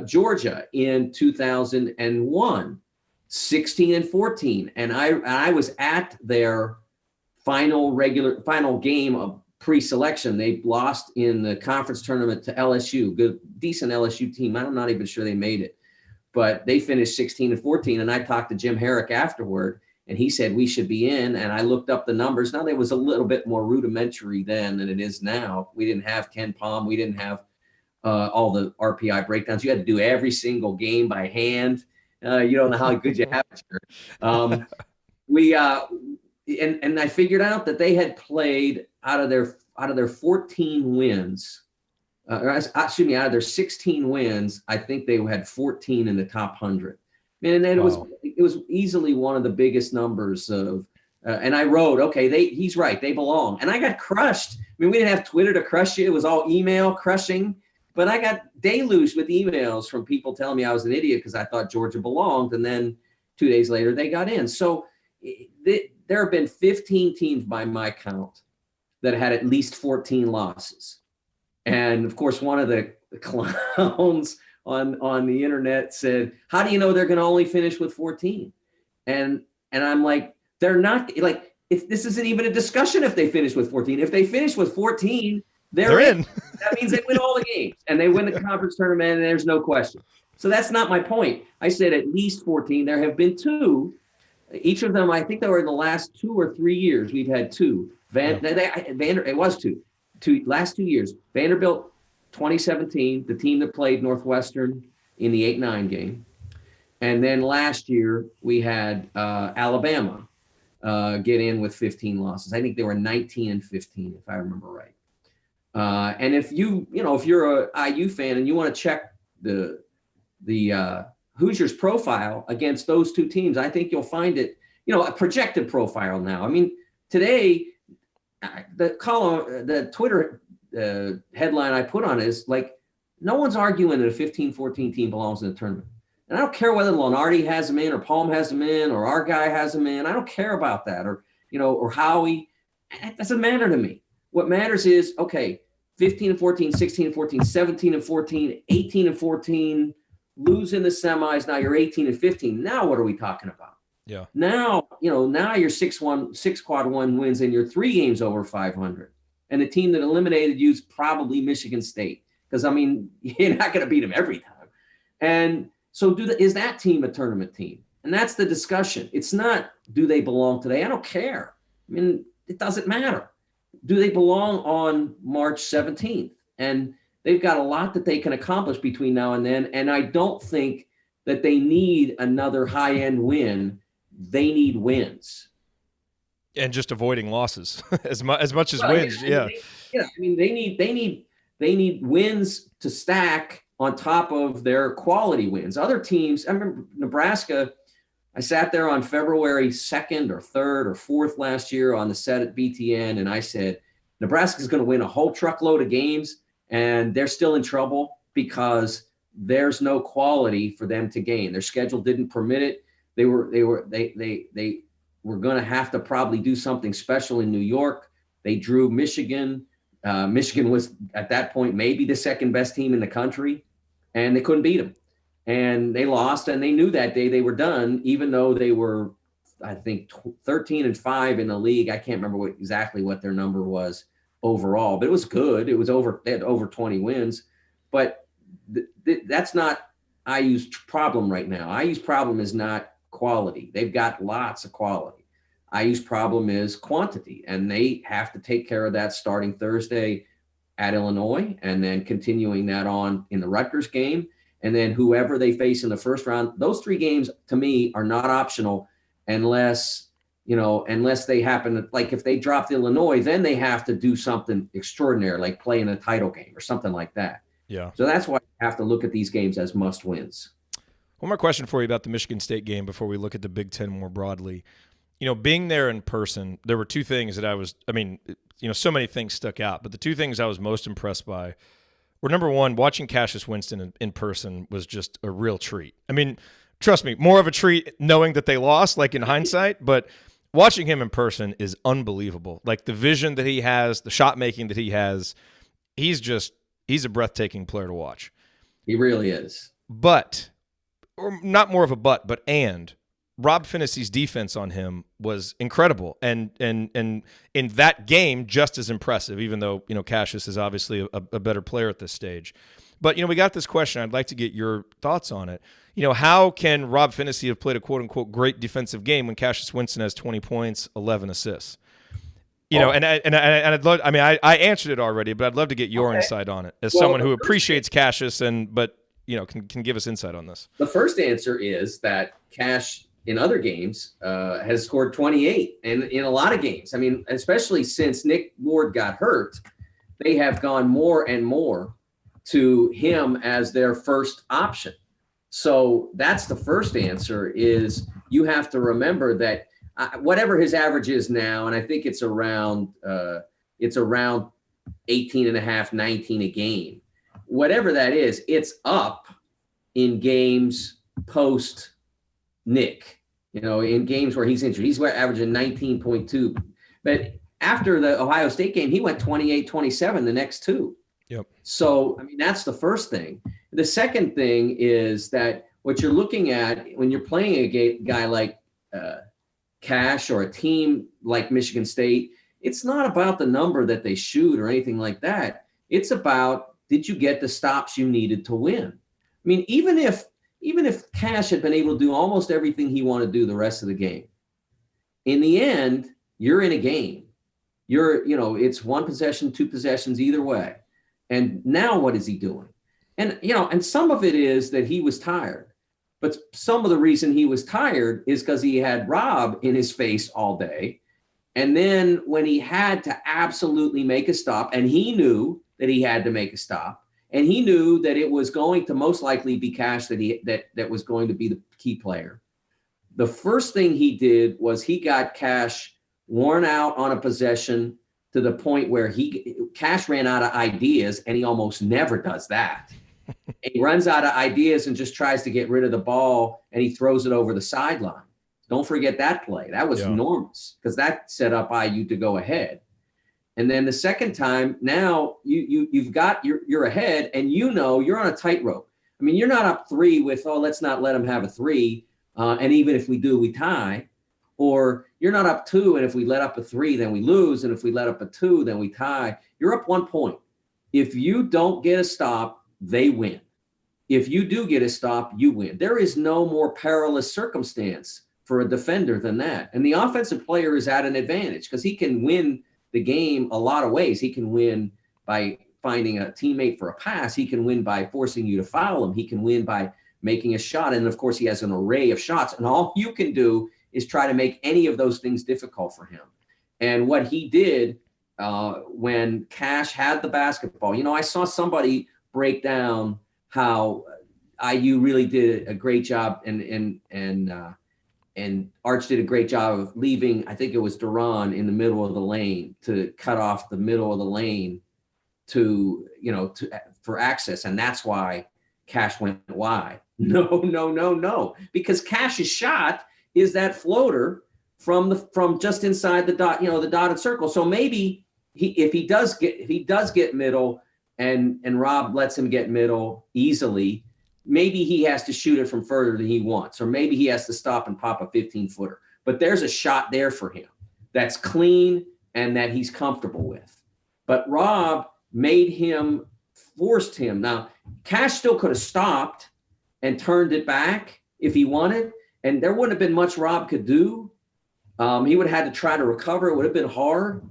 Georgia in 2001, 16 and 14. And I was at their final game of pre-selection. They lost in the conference tournament to LSU, decent LSU team. I'm not even sure they made it, but they finished 16 and 14. And I talked to Jim Herrick afterward, and he said we should be in. And I looked up the numbers. Now, they was a little bit more rudimentary then than it is now. We didn't have Ken Palm. We didn't have all the RPI breakdowns. You had to do every single game by hand. You don't know how good you have it. And I figured out that they had played out of their 14 wins, out of their 16 wins, I think they had 14 in the top 100. And it was easily one of the biggest numbers of And I wrote, okay, he's right. They belong. And I got crushed. I mean, we didn't have Twitter to crush you. It was all email crushing. But I got deluged with emails from people telling me I was an idiot because I thought Georgia belonged. And then 2 days later, they got in. So there have been 15 teams by my count that had at least 14 losses. And, of course, one of the clowns on the internet said, how do you know they're going to only finish with 14? And I'm like, they're not, like, if this isn't even a discussion if they finish with 14. If they finish with 14, they're in. That means they win all the games and they win the conference tournament, and there's no question. So that's not my point. I said at least 14. There have been two. Each of them, I think they were in the last 2 or 3 years. We've had two. It was two. Last 2 years. Vanderbilt, 2017, the team that played Northwestern in the 8-9 game. And then last year we had Alabama get in with 15 losses. I think they were 19-15, if I remember right. And if you're a IU fan and you want to check the Hoosiers profile against those two teams, I think you'll find it, a projected profile now. I mean, today, the Twitter headline I put on is like, no one's arguing that a 15-14 team belongs in the tournament. And I don't care whether Lenardi has them in or Palm has them in or our guy has them in. I don't care about that, or Howie. It doesn't matter to me. What matters is, okay, 15-14, 16-14, 17-14, 18-14, lose in the semis. Now you're 18-15. Now what are we talking about? Yeah. Now, now you're 6 quad one wins and you're 3 games over 500. And the team that eliminated you is probably Michigan State. Because, I mean, you're not going to beat them every time. And so is that team a tournament team? And that's the discussion. It's not, do they belong today? I don't care. I mean, it doesn't matter. Do they belong on March 17th? And they've got a lot that they can accomplish between now and then. And I don't think that they need another high-end win. They need wins. And just avoiding losses as much as wins. Yeah. I mean, they need wins to stack on top of their quality wins. Other teams, I remember Nebraska, I sat there on February 2nd or 3rd or 4th last year on the set at BTN, and I said, Nebraska's going to win a whole truckload of games, and they're still in trouble because there's no quality for them to gain. Their schedule didn't permit it. They were going to have to probably do something special in New York. They drew Michigan. Michigan was at that point maybe the second best team in the country, and they couldn't beat them. And they lost, and they knew that day they were done, even though they were, I think, 13-5 in the league. I can't remember exactly what their number was overall, but it was good. They had over 20 wins. But that's not IU's problem right now. IU's problem is not quality. They've got lots of quality. IU's problem is quantity, and they have to take care of that starting Thursday at Illinois and then continuing that on in the Rutgers game. And then whoever they face in the first round, those 3 games to me are not optional unless they happen to, like if they dropped Illinois, then they have to do something extraordinary, like play in a title game or something like that. Yeah. So that's why you have to look at these games as must wins. One more question for you about the Michigan State game before we look at the Big Ten more broadly. Being there in person, there were 2 things that so many things stuck out, but the 2 things I was most impressed by were, number one, watching Cassius Winston in person was just a real treat. I mean, trust me, more of a treat knowing that they lost, like in hindsight, but watching him in person is unbelievable. Like the vision that he has, the shot making that he has, he's a breathtaking player to watch. He really is. But, or not more of a but Rob Phinisee's defense on him was incredible, and in that game, just as impressive. Even though Cassius is obviously a better player at this stage, but we got this question. I'd like to get your thoughts on it. How can Rob Phinisee have played a quote unquote great defensive game when Cassius Winston has 20 points, 11 assists? And I'd love. I mean, I answered it already, but I'd love to get your insight on it as someone who appreciates Cassius but can give us insight on this. The first answer is that Cash, in other games, has scored 28, and in a lot of games. I mean, especially since Nick Ward got hurt, they have gone more and more to him as their first option. So that's the first answer, is you have to remember that whatever his average is now, and I think it's around 18 and a half, 19 a game. Whatever that is, it's up in games post Nick, in games where he's injured. He's averaging 19.2. But after the Ohio State game, he went 28-27 the next two. Yep. So, I mean, that's the first thing. The second thing is that what you're looking at when you're playing a guy like Cash or a team like Michigan State, it's not about the number that they shoot or anything like that. It's about, did you get the stops you needed to win? I mean, even if Cash had been able to do almost everything he wanted to do the rest of the game, in the end, you're in a game. It's one possession, two possessions, either way. And now what is he doing? And some of it is that he was tired. But some of the reason he was tired is because he had Rob in his face all day. And then when he had to absolutely make a stop, and he knew that he had to make a stop, and he knew that it was going to most likely be Cash that was going to be the key player. The first thing he did was he got Cash worn out on a possession to the point where Cash ran out of ideas, and he almost never does that. He runs out of ideas and just tries to get rid of the ball, and he throws it over the sideline. Don't forget that play. That was enormous because that set up IU to go ahead. And then the second time, now you're ahead, and you're on a tightrope. I mean, you're not up 3 with, let's not let them have a 3, and even if we do, we tie. Or you're not up 2, and if we let up a 3, then we lose, and if we let up a 2, then we tie. You're up 1 point. If you don't get a stop, they win. If you do get a stop, you win. There is no more perilous circumstance for a defender than that. And the offensive player is at an advantage because he can win the game a lot of ways. He can win by finding a teammate for a pass. He can win by forcing you to foul him. He can win by making a shot. And of course, he has an array of shots. And all you can do is try to make any of those things difficult for him. And what he did when Cash had the basketball, I saw somebody break down how IU really did a great job, and Arch did a great job of leaving. I think it was Duran in the middle of the lane to cut off the middle of the lane for access, and that's why Cash went wide. No, because Cash's shot is that floater from just inside the dot, the dotted circle. So maybe if he does get middle. And Rob lets him get middle easily, maybe he has to shoot it from further than he wants, or maybe he has to stop and pop a 15-footer. But there's a shot there for him that's clean and that he's comfortable with. But Rob forced him. Now, Cash still could have stopped and turned it back if he wanted, and there wouldn't have been much Rob could do. He would have had to try to recover. It would have been hard.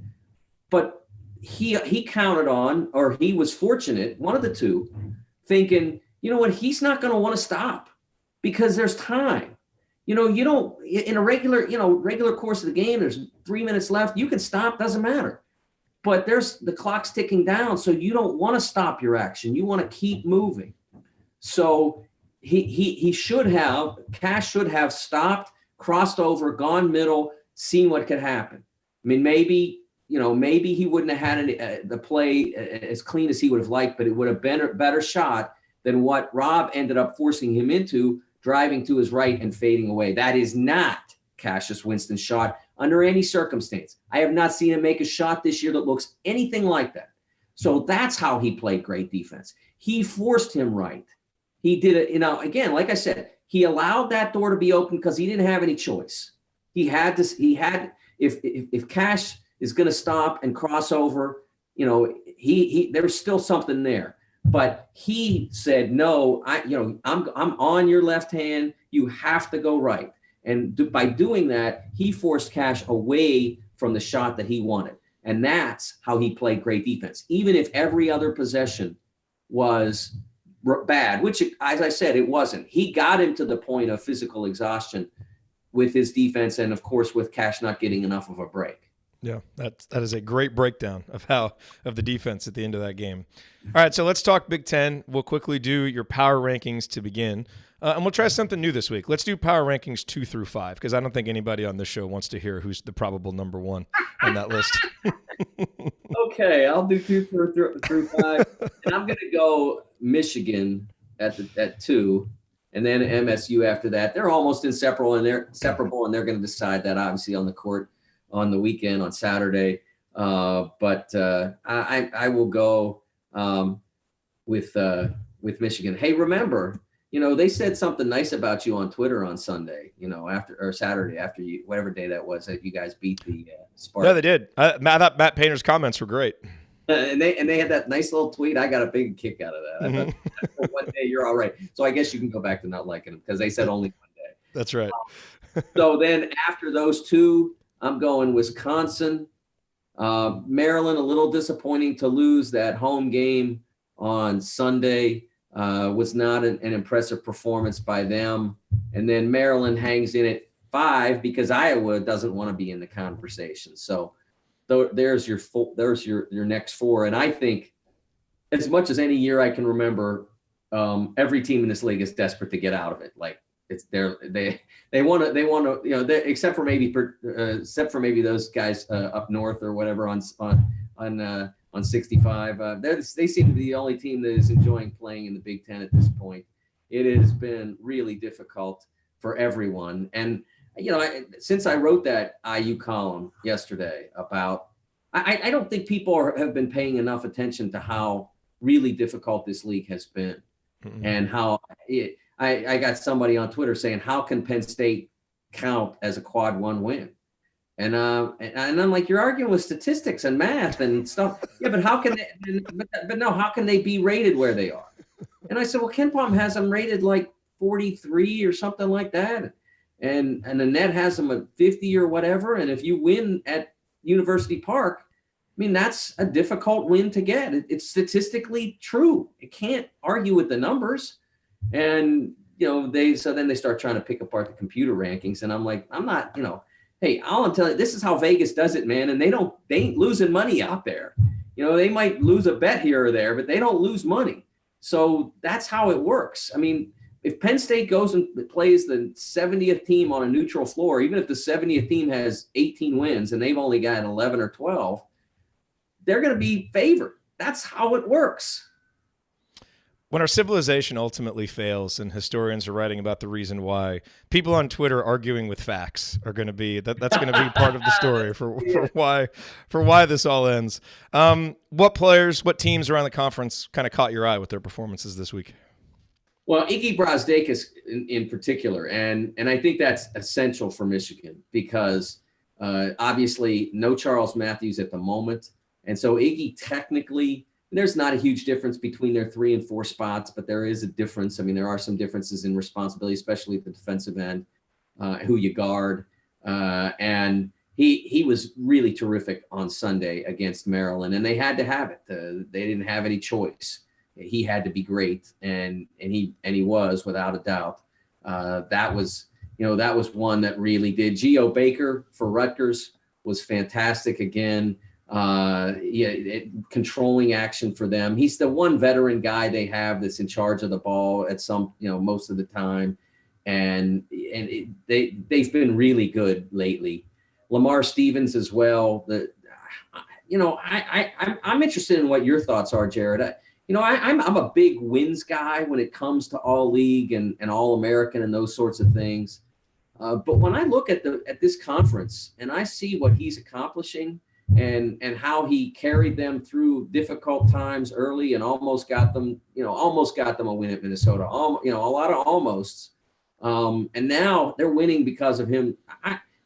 But he counted on, or he was fortunate, one of the two, thinking, he's not going to want to stop because there's time. You don't, in a regular course of the game, there's 3 minutes left. You can stop, doesn't matter. But the clock's ticking down, so you don't want to stop your action. You want to keep moving. So Cash should have stopped, crossed over, gone middle, seen what could happen. I mean, maybe he wouldn't have had the play as clean as he would have liked, but it would have been a better shot than what Rob ended up forcing him into, driving to his right and fading away. That is not Cassius Winston's shot under any circumstance. I have not seen him make a shot this year that looks anything like that. So that's how he played great defense. He forced him right. He did it, again, like I said, he allowed that door to be open because he didn't have any choice. If Cash is going to stop and cross over, there's still something there. But he said, no, I'm on your left hand. You have to go right. And by doing that, he forced Cash away from the shot that he wanted. And that's how he played great defense. Even if every other possession was bad, which, as I said, it wasn't. He got him to the point of physical exhaustion with his defense and, of course, with Cash not getting enough of a break. Yeah, that is a great breakdown of the defense at the end of that game. All right, so let's talk Big Ten. We'll quickly do your power rankings to begin, and we'll try something new this week. Let's do power rankings 2 through 5 because I don't think anybody on this show wants to hear who's the probable number one on that list. Okay, I'll do 2 through 5, and I'm going to go Michigan at 2, and then MSU after that. They're almost inseparable, and they're going to decide that obviously on the court on the weekend on Saturday. But I will go with Michigan. Hey, remember, they said something nice about you on Twitter on Sunday, Saturday after you, whatever day that was that you guys beat the Spartans. No, they did. I thought Matt Painter's comments were great. And they had that nice little tweet. I got a big kick out of that. I thought, one day you're all right. So I guess you can go back to not liking them because they said only one day. That's right. So then after those two, I'm going Wisconsin. Maryland, a little disappointing to lose that home game on Sunday. Was not an impressive performance by them. And then Maryland hangs in at 5 because Iowa doesn't want to be in the conversation. So there's your next 4. And I think as much as any year I can remember, every team in this league is desperate to get out of it. Like they want to, except for maybe those guys up north or whatever on 65. They seem to be the only team that is enjoying playing in the Big Ten at this point. It has been really difficult for everyone. And, since I wrote that IU column yesterday about, I don't think people have been paying enough attention to how really difficult this league has been. Mm-hmm. And how I got somebody on Twitter saying, how can Penn State count as a quad 1 win? And I'm like, you're arguing with statistics and math and stuff. Yeah, but how can they? But no, how can they be rated where they are? And I said, well, Ken Palm has them rated like 43 or something like that, and the net has them at 50 or whatever. And if you win at University Park, I mean, that's a difficult win to get. It's statistically true. It can't argue with the numbers. And then they start trying to pick apart the computer rankings, and I'm like, I'm not, hey, all I'm telling you, this is how Vegas does it, man. And they ain't losing money out there. They might lose a bet here or there, but they don't lose money. So that's how it works. I mean, if Penn State goes and plays the 70th team on a neutral floor, even if the 70th team has 18 wins and they've only got 11 or 12, they're going to be favored. That's how it works. When our civilization ultimately fails and historians are writing about the reason why, people on Twitter arguing with facts are going to be that's going to be part of the story for why this all ends. What players, what teams around the conference kind of caught your eye with their performances this week? Well, Iggy Brazdeikis in particular, and I think that's essential for Michigan because obviously no Charles Matthews at the moment, and so Iggy technically. There's not a huge difference between their 3 and 4 spots, but there is a difference. I mean, there are some differences in responsibility, especially at the defensive end, who you guard. And he was really terrific on Sunday against Maryland, and they had to have it. They didn't have any choice. He had to be great, and he was without a doubt. That was one that really did. Geo Baker for Rutgers was fantastic again. Controlling action for them. He's the one veteran guy they have that's in charge of the ball at some, most of the time. And they've been really good lately. Lamar Stevens as well. I'm interested in what your thoughts are, Jerod. I'm a big wins guy when it comes to all league and all American and those sorts of things. But when I look at this conference and I see what he's accomplishing, and how he carried them through difficult times early and almost got them a win at Minnesota. A lot of almosts. And now they're winning because of him.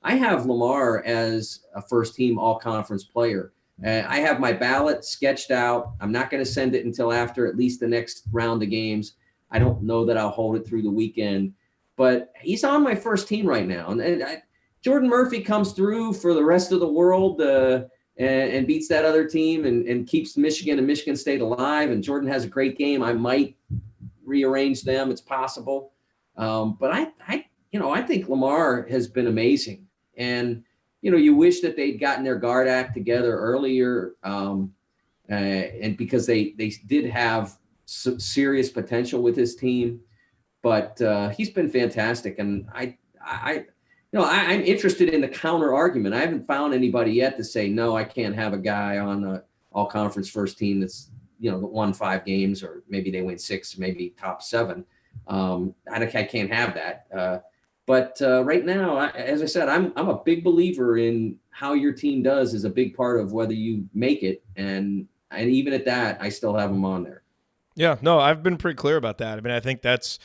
I have Lamar as a first team all conference player. I have my ballot sketched out. I'm not going to send it until after at least the next round of games. I don't know that I'll hold it through the weekend, but he's on my first team right now. And Jordan Murphy comes through for the rest of the world and beats that other team and keeps Michigan and Michigan State alive. And Jordan has a great game. I might rearrange them. It's possible. But I think Lamar has been amazing. And you wish that they'd gotten their guard act together earlier, and because they did have some serious potential with his team, but he's been fantastic, and I'm interested in the counter argument. I haven't found anybody yet to say no, I can't have a guy on a all conference first team that's won 5 games, or maybe they win 6, maybe top 7. I can't have that. But right now, as I said, I'm a big believer in how your team does is a big part of whether you make it, and even at that, I still have them on there. Yeah, no, I've been pretty clear about that. I mean, I think that's,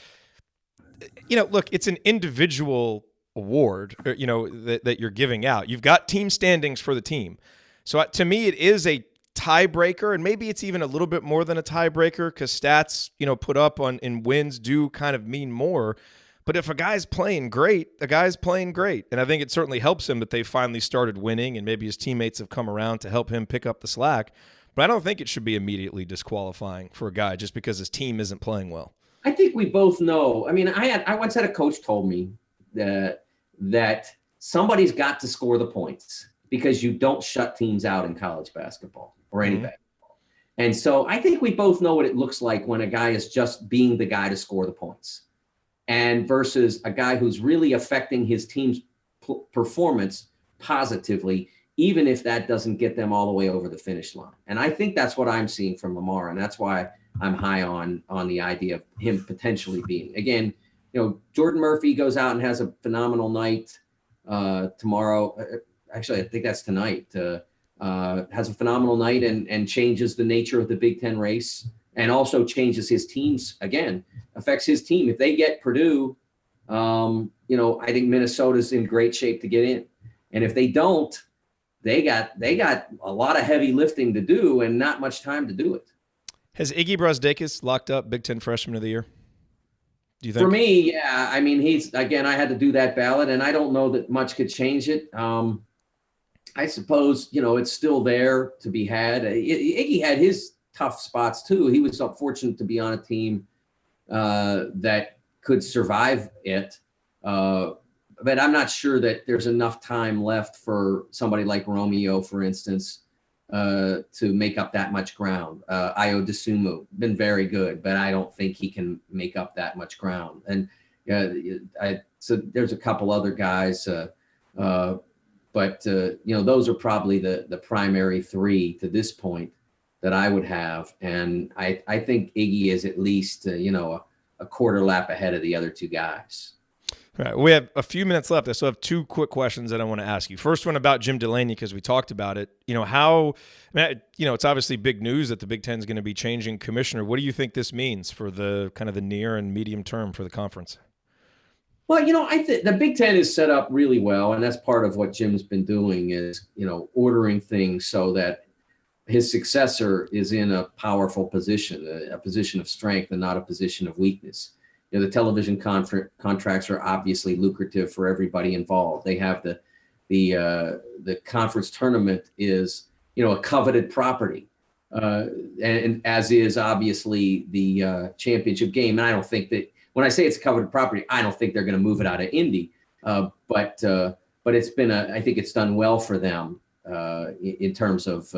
look, it's an individual award, that you're giving out. You've got team standings for the team. So to me, it is a tiebreaker, and maybe it's even a little bit more than a tiebreaker because stats, put up in wins do kind of mean more. But if a guy's playing great, the guy's playing great. And I think it certainly helps him that they finally started winning, and maybe his teammates have come around to help him pick up the slack. But I don't think it should be immediately disqualifying for a guy just because his team isn't playing well. I think we both know. I mean, I once had a coach told me that somebody's got to score the points because you don't shut teams out in college basketball or any basketball. And so I think we both know what it looks like when a guy is just being the guy to score the points, and versus a guy who's really affecting his team's performance positively, even if that doesn't get them all the way over the finish line. And I think that's what I'm seeing from Lamar, and that's why I'm high on the idea of him potentially being. Again, Jordan Murphy goes out and has a phenomenal night tomorrow. Actually, I think that's tonight. Has a phenomenal night and changes the nature of the Big Ten race, and also changes his teams, again, affects his team. If they get Purdue, I think Minnesota's in great shape to get in. And if they don't, they got a lot of heavy lifting to do and not much time to do it. Has Iggy Brasdeikis locked up Big Ten Freshman of the Year? Do you think? For me, yeah. I mean, I had to do that ballot, and I don't know that much could change it. I suppose, it's still there to be had. Iggy had his tough spots too. He was fortunate to be on a team that could survive it. But I'm not sure that there's enough time left for somebody like Romeo, for instance, to make up that much ground. Ayo Dosunmu, been very good, but I don't think he can make up that much ground. And so there's a couple other guys, but those are probably the primary 3 to this point that I would have. And I think Iggy is at least, a quarter lap ahead of the other 2 guys. All right, we have a few minutes left. I still have 2 quick questions that I want to ask you. First one about Jim Delaney, because we talked about it. It's obviously big news that the Big Ten is going to be changing commissioner. What do you think this means for the kind of the near and medium term for the conference? Well, I think the Big Ten is set up really well, and that's part of what Jim's been doing is, ordering things so that his successor is in a powerful position, a position of strength and not a position of weakness. The television contracts are obviously lucrative for everybody involved. They have the conference tournament is, a coveted property, and as is obviously the championship game. And I don't think that when I say it's a coveted property, I don't think they're going to move it out of Indy. But it's been I think it's done well for them in terms of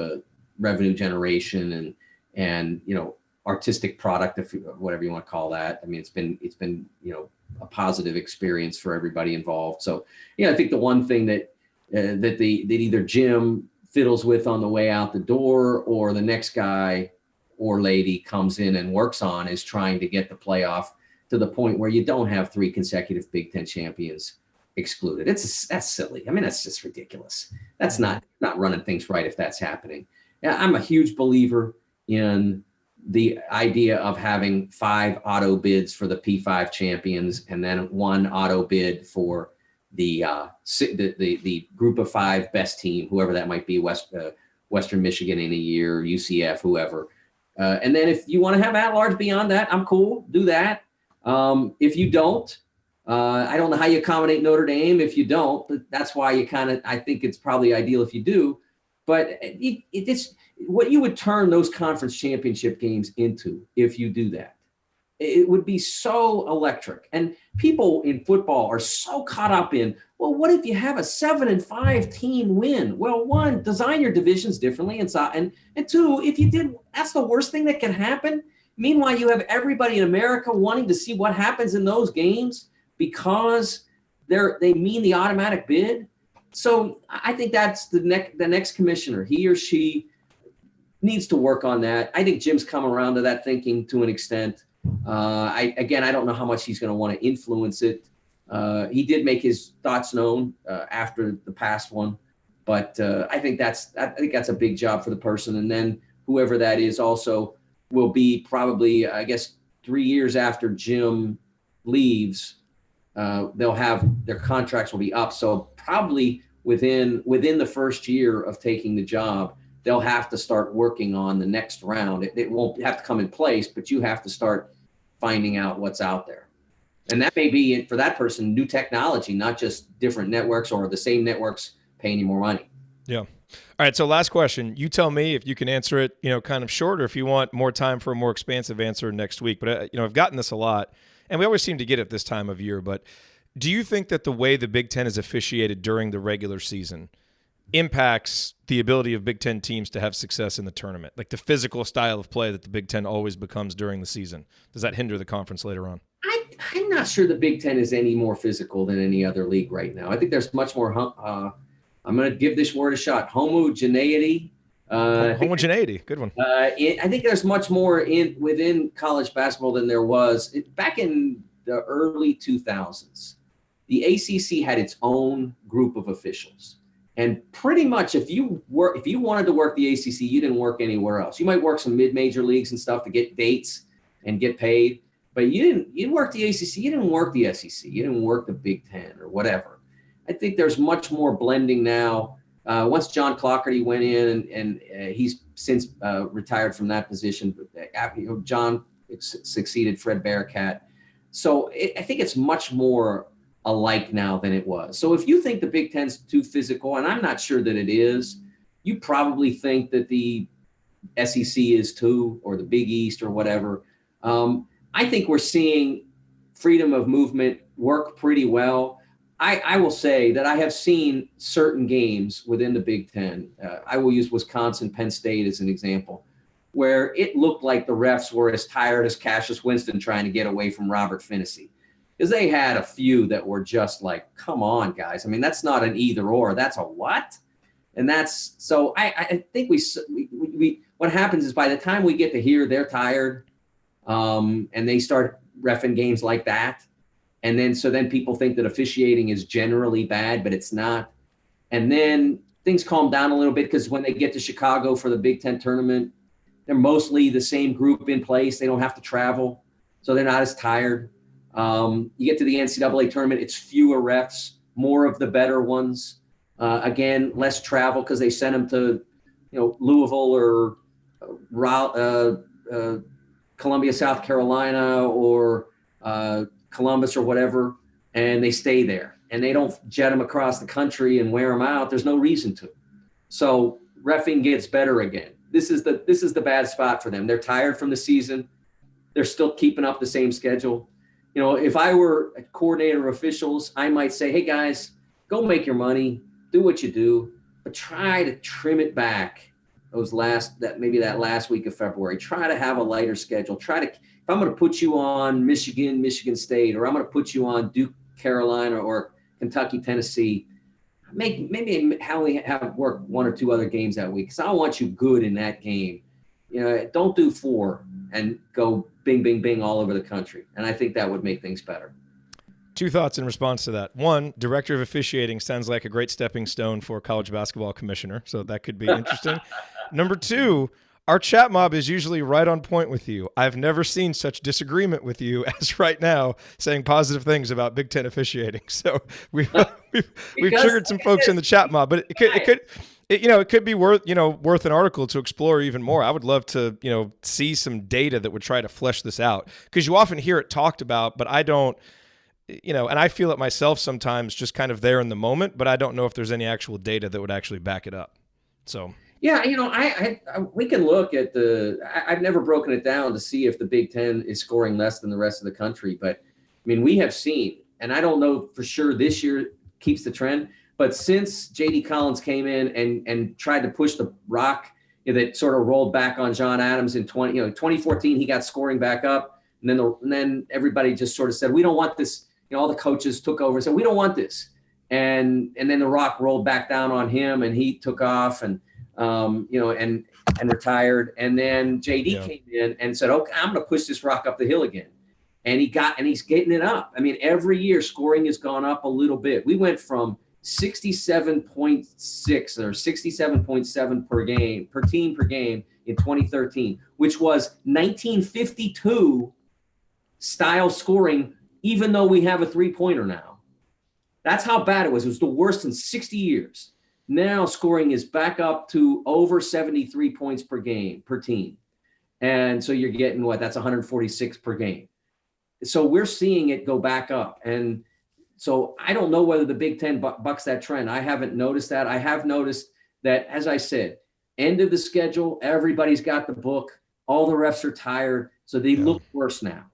revenue generation and artistic product, whatever you want to call that. I mean, it's been a positive experience for everybody involved. So I think the one thing that either Jim fiddles with on the way out the door, or the next guy or lady comes in and works on, is trying to get the playoff to the point where you don't have 3 consecutive Big Ten champions excluded. That's silly. I mean, that's just ridiculous. That's not running things right if that's happening. Yeah, I'm a huge believer in the idea of having 5 auto bids for the P5 champions, and then 1 auto bid for the group of 5 best team, whoever that might be, Western Michigan in a year, UCF, whoever. And then if you want to have at-large beyond that, I'm cool. Do that. If you don't, I don't know how you accommodate Notre Dame if you don't, but that's why I think it's probably ideal if you do. But it's what you would turn those conference championship games into if you do that. It would be so electric. And people in football are so caught up in, well, what if you have a 7-5 team win? Well, one, design your divisions differently. And two, if you did, that's the worst thing that can happen. Meanwhile, you have everybody in America wanting to see what happens in those games because they mean the automatic bid. So I think that's the next commissioner. He or she needs to work on that. I think Jim's come around to that thinking to an extent. I don't know how much he's going to want to influence it. He did make his thoughts known after the past one, but I think that's a big job for the person. And then whoever that is also will be probably, I guess, 3 years after Jim leaves, they'll have their contracts will be up. So probably within the first year of taking the job, they'll have to start working on the next round. It won't have to come in place, but you have to start finding out what's out there. And that may be, for that person, new technology, not just different networks or the same networks paying you more money. Yeah. All right, so last question. You tell me if you can answer it, kind of short, or if you want more time for a more expansive answer next week. But, I've gotten this a lot, and we always seem to get it this time of year. But do you think that the way the Big Ten is officiated during the regular season impacts the ability of Big Ten teams to have success in the tournament? Like the physical style of play that the Big Ten always becomes during the season. Does that hinder the conference later on? I'm not sure the Big Ten is any more physical than any other league right now. I think there's much more, I'm going to give this word a shot, homogeneity. Homogeneity, good one. I think there's much more within college basketball than there was. Back in the early 2000s, the ACC had its own group of officials. And pretty much if you wanted to work the ACC, you didn't work anywhere else. You might work some mid-major leagues and stuff to get dates and get paid, but you didn't work the ACC, you didn't work the SEC, you didn't work the Big Ten or whatever. I think there's much more blending now. Once John Clockerty went in and he's since retired from that position, but John succeeded Fred Bearcat. So I think it's much more alike now than it was. So if you think the Big Ten's too physical, and I'm not sure that it is, you probably think that the SEC is too, or the Big East or whatever. I think we're seeing freedom of movement work pretty well. I will say that I have seen certain games within the Big Ten. I will use Wisconsin, Penn State as an example, where it looked like the refs were as tired as Cassius Winston trying to get away from Robert Phinisee. Because they had a few that were just like, come on, guys. I mean, that's not an either or. That's a what? And that's so I think we what happens is by the time we get to here, they're tired and they start reffing games like that. And then people think that officiating is generally bad, but it's not. And then things calm down a little bit because when they get to Chicago for the Big Ten tournament, they're mostly the same group in place. They don't have to travel, so they're not as tired. You get to the NCAA tournament, it's fewer refs, more of the better ones. Again, less travel because they send them to, Louisville or Columbia, South Carolina, or Columbus or whatever, and they stay there. And they don't jet them across the country and wear them out. There's no reason to. So reffing gets better again. This is the bad spot for them. They're tired from the season. They're still keeping up the same schedule. If I were a coordinator of officials, I might say, hey, guys, go make your money, do what you do, but try to trim it back that last week of February. Try to have a lighter schedule. If I'm going to put you on Michigan State, or I'm going to put you on Duke, Carolina, or Kentucky, Tennessee, maybe only have work one or two other games that week because I want you good in that game. Don't do 4 and go bing, bing, bing all over the country. And I think that would make things better. 2 thoughts in response to that. 1, director of officiating sounds like a great stepping stone for college basketball commissioner, so that could be interesting. Number 2, our chat mob is usually right on point with you. I've never seen such disagreement with you as right now, saying positive things about Big Ten officiating. So we've triggered some folks in the chat mob, but it could be worth an article to explore even more. I would love to, see some data that would try to flesh this out, because you often hear it talked about, but I don't, and I feel it myself sometimes just kind of there in the moment, but I don't know if there's any actual data that would actually back it up. So Yeah, we can look at I've never broken it down to see if the Big Ten is scoring less than the rest of the country, but I mean, we have seen, and I don't know for sure this year keeps the trend, but since J.D. Collins came in and tried to push the rock that sort of rolled back on John Adams in 2014, he got scoring back up, and then everybody just sort of said, we don't want this. All the coaches took over and said, we don't want this, and then the rock rolled back down on him, and he took off and retired. And then JD came in and said, okay, I'm going to push this rock up the hill again. And he's getting it up. I mean, every year scoring has gone up a little bit. We went from 67.6 or 67.7 per team per game in 2013, which was 1952 style scoring, even though we have a 3-pointer now. That's how bad it was. It was the worst in 60 years. Now scoring is back up to over 73 points per game, per team. And so you're getting that's 146 per game. So we're seeing it go back up. And so I don't know whether the Big Ten bucks that trend. I haven't noticed that. I have noticed that, as I said, end of the schedule, everybody's got the book. All the refs are tired. So they look worse now.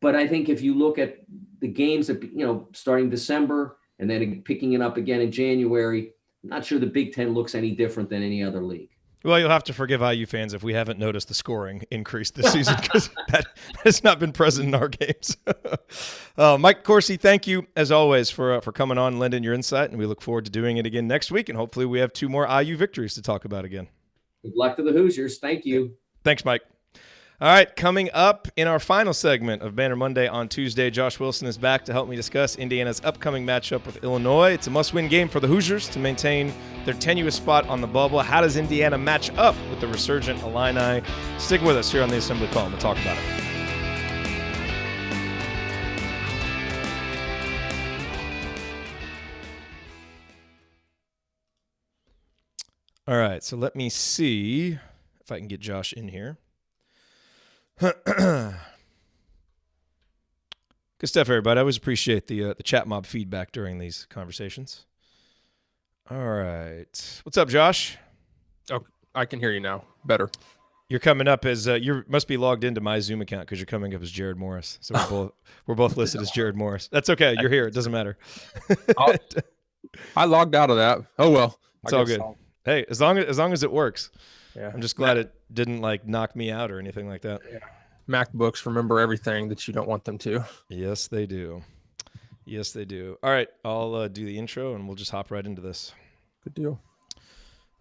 But I think if you look at the games that, starting December and then picking it up again in January, I'm not sure the Big Ten looks any different than any other league. Well, you'll have to forgive IU fans if we haven't noticed the scoring increase this season because that has not been present in our games. Mike DeCourcy, thank you, as always, for coming on and lending your insight, and we look forward to doing it again next week, and hopefully we have 2 more IU victories to talk about again. Good luck to the Hoosiers. Thank you. Thanks, Mike. All right, coming up in our final segment of Banner Monday on Tuesday, Josh Wilson is back to help me discuss Indiana's upcoming matchup with Illinois. It's a must-win game for the Hoosiers to maintain their tenuous spot on the bubble. How does Indiana match up with the resurgent Illini? Stick with us here on the Assembly Call, and we'll talk about it. All right, so let me see if I can get Josh in here. Good stuff, everybody. I always appreciate the chat mob feedback during these conversations. All right. What's up, Josh? Oh, I can hear you now. Better. You're coming up as you must be logged into my Zoom account because you're coming up as Jerod Morris. So we're both listed as Jerod Morris. That's okay. You're here. It doesn't matter. I logged out of that. Oh well. It's all good. Hey, as long as it works. Yeah. I'm just glad it didn't knock me out or anything like that. Yeah. MacBooks remember everything that you don't want them to. Yes, they do. Yes, they do. All right, I'll do the intro and we'll just hop right into this. Good deal.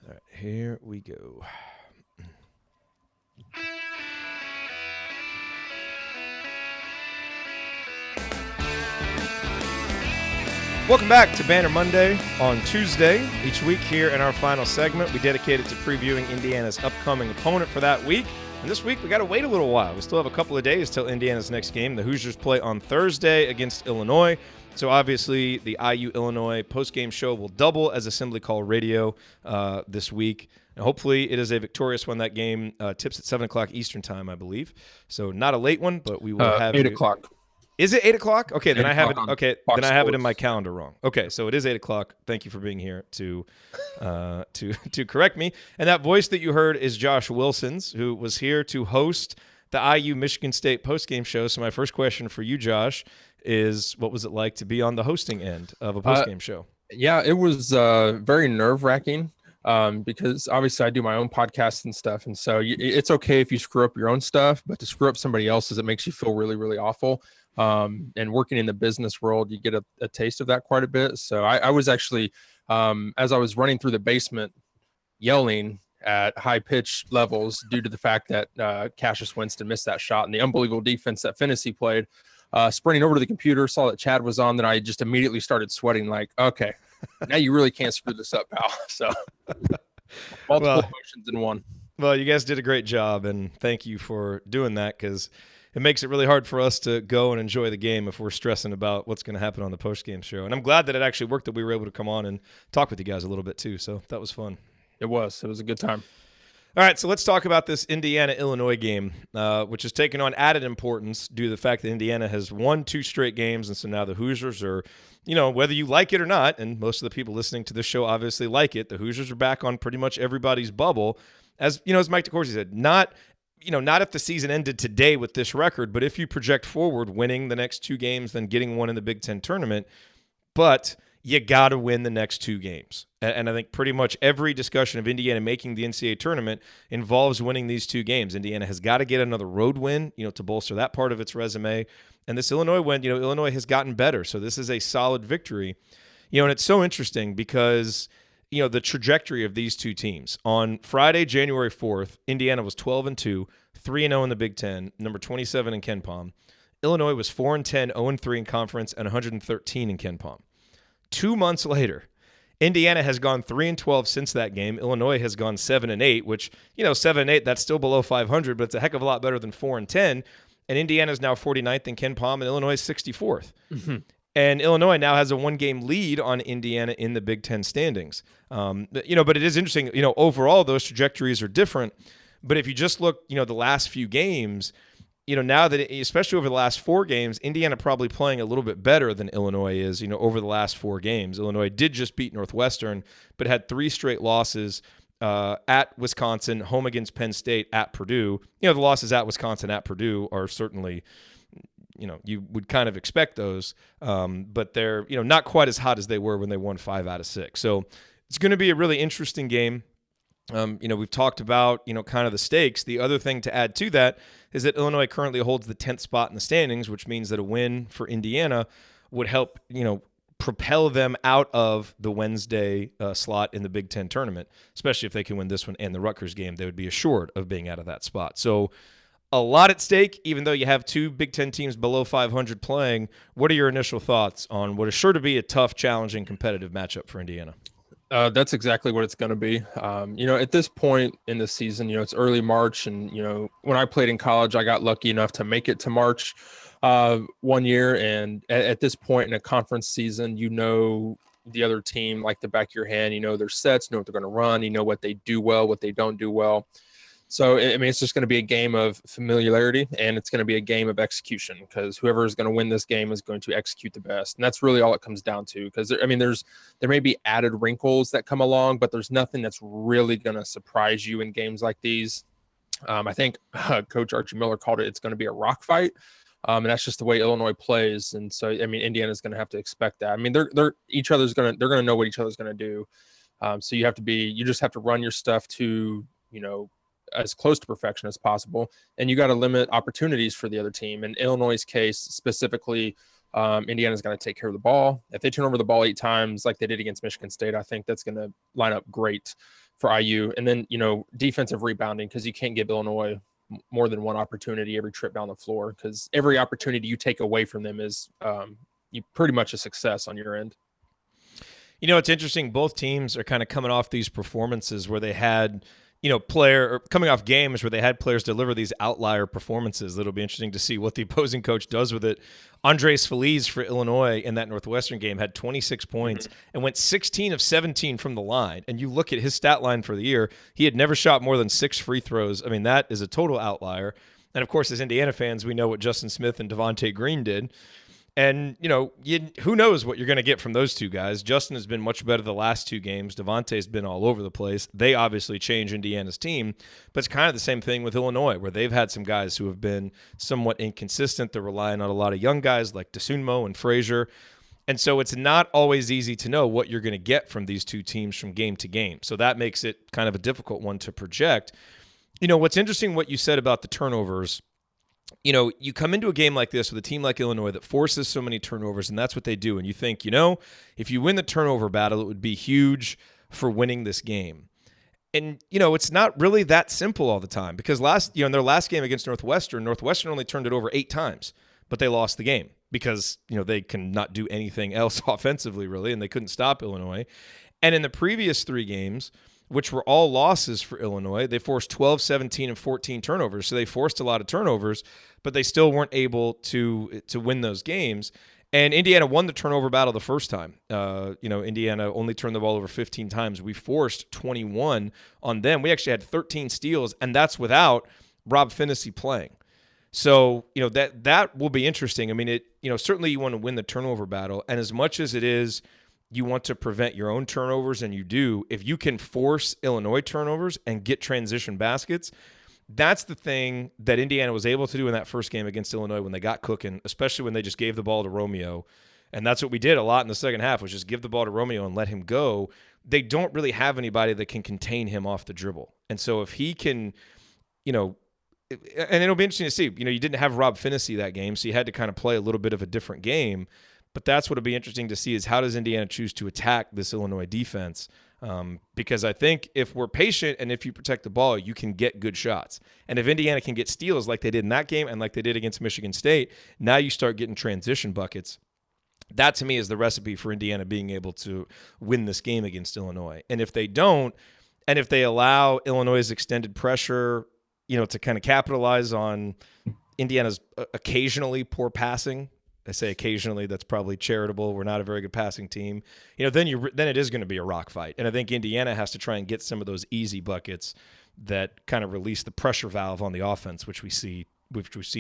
All right, here we go. Welcome back to Banner Monday on Tuesday. Each week here in our final segment, we dedicate it to previewing Indiana's upcoming opponent for that week. And this week, we got to wait a little while. We still have a couple of days till Indiana's next game. The Hoosiers play on Thursday against Illinois. So obviously, the IU-Illinois postgame show will double as Assembly Call Radio this week. And hopefully, it is a victorious one. That game tips at 7 o'clock Eastern time, I believe. So not a late one, but we will have 8 o'clock. Is it 8 o'clock? Okay, then I have it. Okay, Fox then I have it in Sports. my calendar wrong. Okay, so it is 8 o'clock. Thank you for being here to correct me. And that voice that you heard is Josh Wilson's, who was here to host the IU Michigan State postgame show. So my first question for you, Josh, is what was it like to be on the hosting end of a postgame show? Yeah, it was very nerve-wracking because obviously I do my own podcasts and stuff. And so it's okay if you screw up your own stuff, but to screw up somebody else's, it makes you feel really, really awful. And working in the business world, you get a taste of that quite a bit. So I was actually, as I was running through the basement, yelling at high-pitched levels due to the fact that Cassius-Winston missed that shot and the unbelievable defense that Phinisee played, sprinting over to the computer, saw that Chad was on, then I just immediately started sweating like, okay, now you really can't screw this up, pal. So multiple emotions in one. Well, you guys did a great job, and thank you for doing that because it makes it really hard for us to go and enjoy the game if we're stressing about what's going to happen on the postgame show. And I'm glad that it actually worked, that we were able to come on and talk with you guys a little bit too. So that was fun. It was a good time. All right, so let's talk about this Indiana-Illinois game, which is taking on added importance due to the fact that Indiana has won 2 straight games, and so now the Hoosiers are, whether you like it or not, and most of the people listening to this show obviously like it, the Hoosiers are back on pretty much everybody's bubble. As Mike DeCourcy said, not if the season ended today with this record, but if you project forward, winning the next 2 games, then getting one in the Big Ten tournament, but you got to win the next 2 games. And I think pretty much every discussion of Indiana making the NCAA tournament involves winning these 2 games. Indiana has got to get another road win, to bolster that part of its resume. And this Illinois win, Illinois has gotten better. So this is a solid victory. And it's so interesting because, the trajectory of these 2 teams. On Friday, January 4th, Indiana was 12-2, 3-0 in the Big Ten, number 27 in KenPom. Illinois was 4-10, 0-3 in conference, and 113 in KenPom. 2 months later, Indiana has gone 3-12 since that game. Illinois has gone 7-8, which, 7-8, that's still below 500, but it's a heck of a lot better than 4-10. And Indiana is now 49th in KenPom, and Illinois is 64th. Mm-hmm. And Illinois now has a 1-game lead on Indiana in the Big Ten standings. But it is interesting, overall those trajectories are different. But if you just look, the last few games, now that, especially over the last 4 games, Indiana probably playing a little bit better than Illinois is, over the last 4 games. Illinois did just beat Northwestern, but had 3 straight losses at Wisconsin, home against Penn State, at Purdue. The losses at Wisconsin, at Purdue are certainly, you would kind of expect those, but they're, not quite as hot as they were when they won 5 out of 6. So it's going to be a really interesting game. We've talked about, kind of the stakes. The other thing to add to that is that Illinois currently holds the 10th spot in the standings, which means that a win for Indiana would help, propel them out of the Wednesday slot in the Big Ten tournament, especially if they can win this one and the Rutgers game. They would be assured of being out of that spot. So a lot at stake, even though you have 2 Big Ten teams below 500 playing. What are your initial thoughts on what is sure to be a tough, challenging, competitive matchup for Indiana? That's exactly what it's going to be. At this point in the season, it's early March, and, when I played in college, I got lucky enough to make it to March 1 year. And at this point in a conference season, the other team like the back of your hand, their sets, what they're going to run, what they do well, what they don't do well. So, it's just going to be a game of familiarity, and it's going to be a game of execution, because whoever is going to win this game is going to execute the best. And that's really all it comes down to, because there may be added wrinkles that come along, but there's nothing that's really going to surprise you in games like these. I think Coach Archie Miller called it's going to be a rock fight. And that's just the way Illinois plays. And so, Indiana's going to have to expect that. They're going to know what each other's going to do. So you just have to run your stuff to, as close to perfection as possible, and you got to limit opportunities for the other team. In Illinois' case specifically, Indiana's got to take care of the ball. If they turn over the ball 8 times like they did against Michigan State, I think that's going to line up great for IU. And then, defensive rebounding, because you can't give Illinois more than one opportunity every trip down the floor, because every opportunity you take away from them is you pretty much a success on your end. It's interesting. Both teams are kind of coming off these performances where they had coming off games where they had players deliver these outlier performances. It'll be interesting to see what the opposing coach does with it. Phinisee for Illinois in that Northwestern game had 26 points and went 16 of 17 from the line. And you look at his stat line for the year, he had never shot more than 6 free throws. That is a total outlier. And, of course, as Indiana fans, we know what Justin Smith and Devontae Green did. And, who knows what you're going to get from those 2 guys. Justin has been much better the last 2 games. Devontae's been all over the place. They obviously change Indiana's team. But it's kind of the same thing with Illinois, where they've had some guys who have been somewhat inconsistent. They're relying on a lot of young guys like DeSunmo and Frazier. And so it's not always easy to know what you're going to get from these 2 teams from game to game. So that makes it kind of a difficult one to project. What's interesting, what you said about the turnovers, you come into a game like this with a team like Illinois that forces so many turnovers, and that's what they do. And you think, if you win the turnover battle, it would be huge for winning this game. And, it's not really that simple all the time, because in their last game against Northwestern only turned it over 8 times, but they lost the game because, they can not do anything else offensively, really, and they couldn't stop Illinois. And in the previous 3 games, which were all losses for Illinois, they forced 12, 17, and 14 turnovers. So they forced a lot of turnovers, but they still weren't able to win those games. And Indiana won the turnover battle the first time. Indiana only turned the ball over 15 times. We forced 21 on them. We actually had 13 steals, and that's without Rob Phinisee playing. So, that will be interesting. I mean, certainly you want to win the turnover battle, and as much as it is you want to prevent your own turnovers, and you do, if you can force Illinois turnovers and get transition baskets, that's the thing that Indiana was able to do in that first game against Illinois when they got cooking, especially when they just gave the ball to Romeo. And that's what we did a lot in the second half, was just give the ball to Romeo and let him go. They don't really have anybody that can contain him off the dribble. And so if he can, and it'll be interesting to see, you didn't have Rob Phinisee that game, so you had to kind of play a little bit of a different game. But that's what will be interesting to see, is how does Indiana choose to attack this Illinois defense? Because I think if we're patient and if you protect the ball, you can get good shots. And if Indiana can get steals like they did in that game and like they did against Michigan State, now you start getting transition buckets. That, to me, is the recipe for Indiana being able to win this game against Illinois. And if they don't, and if they allow Illinois' extended pressure, to kind of capitalize on Indiana's occasionally poor passing, I say occasionally, that's probably charitable. We're not a very good passing team. Then it is going to be a rock fight. And I think Indiana has to try and get some of those easy buckets that kind of release the pressure valve on the offense, which we've seen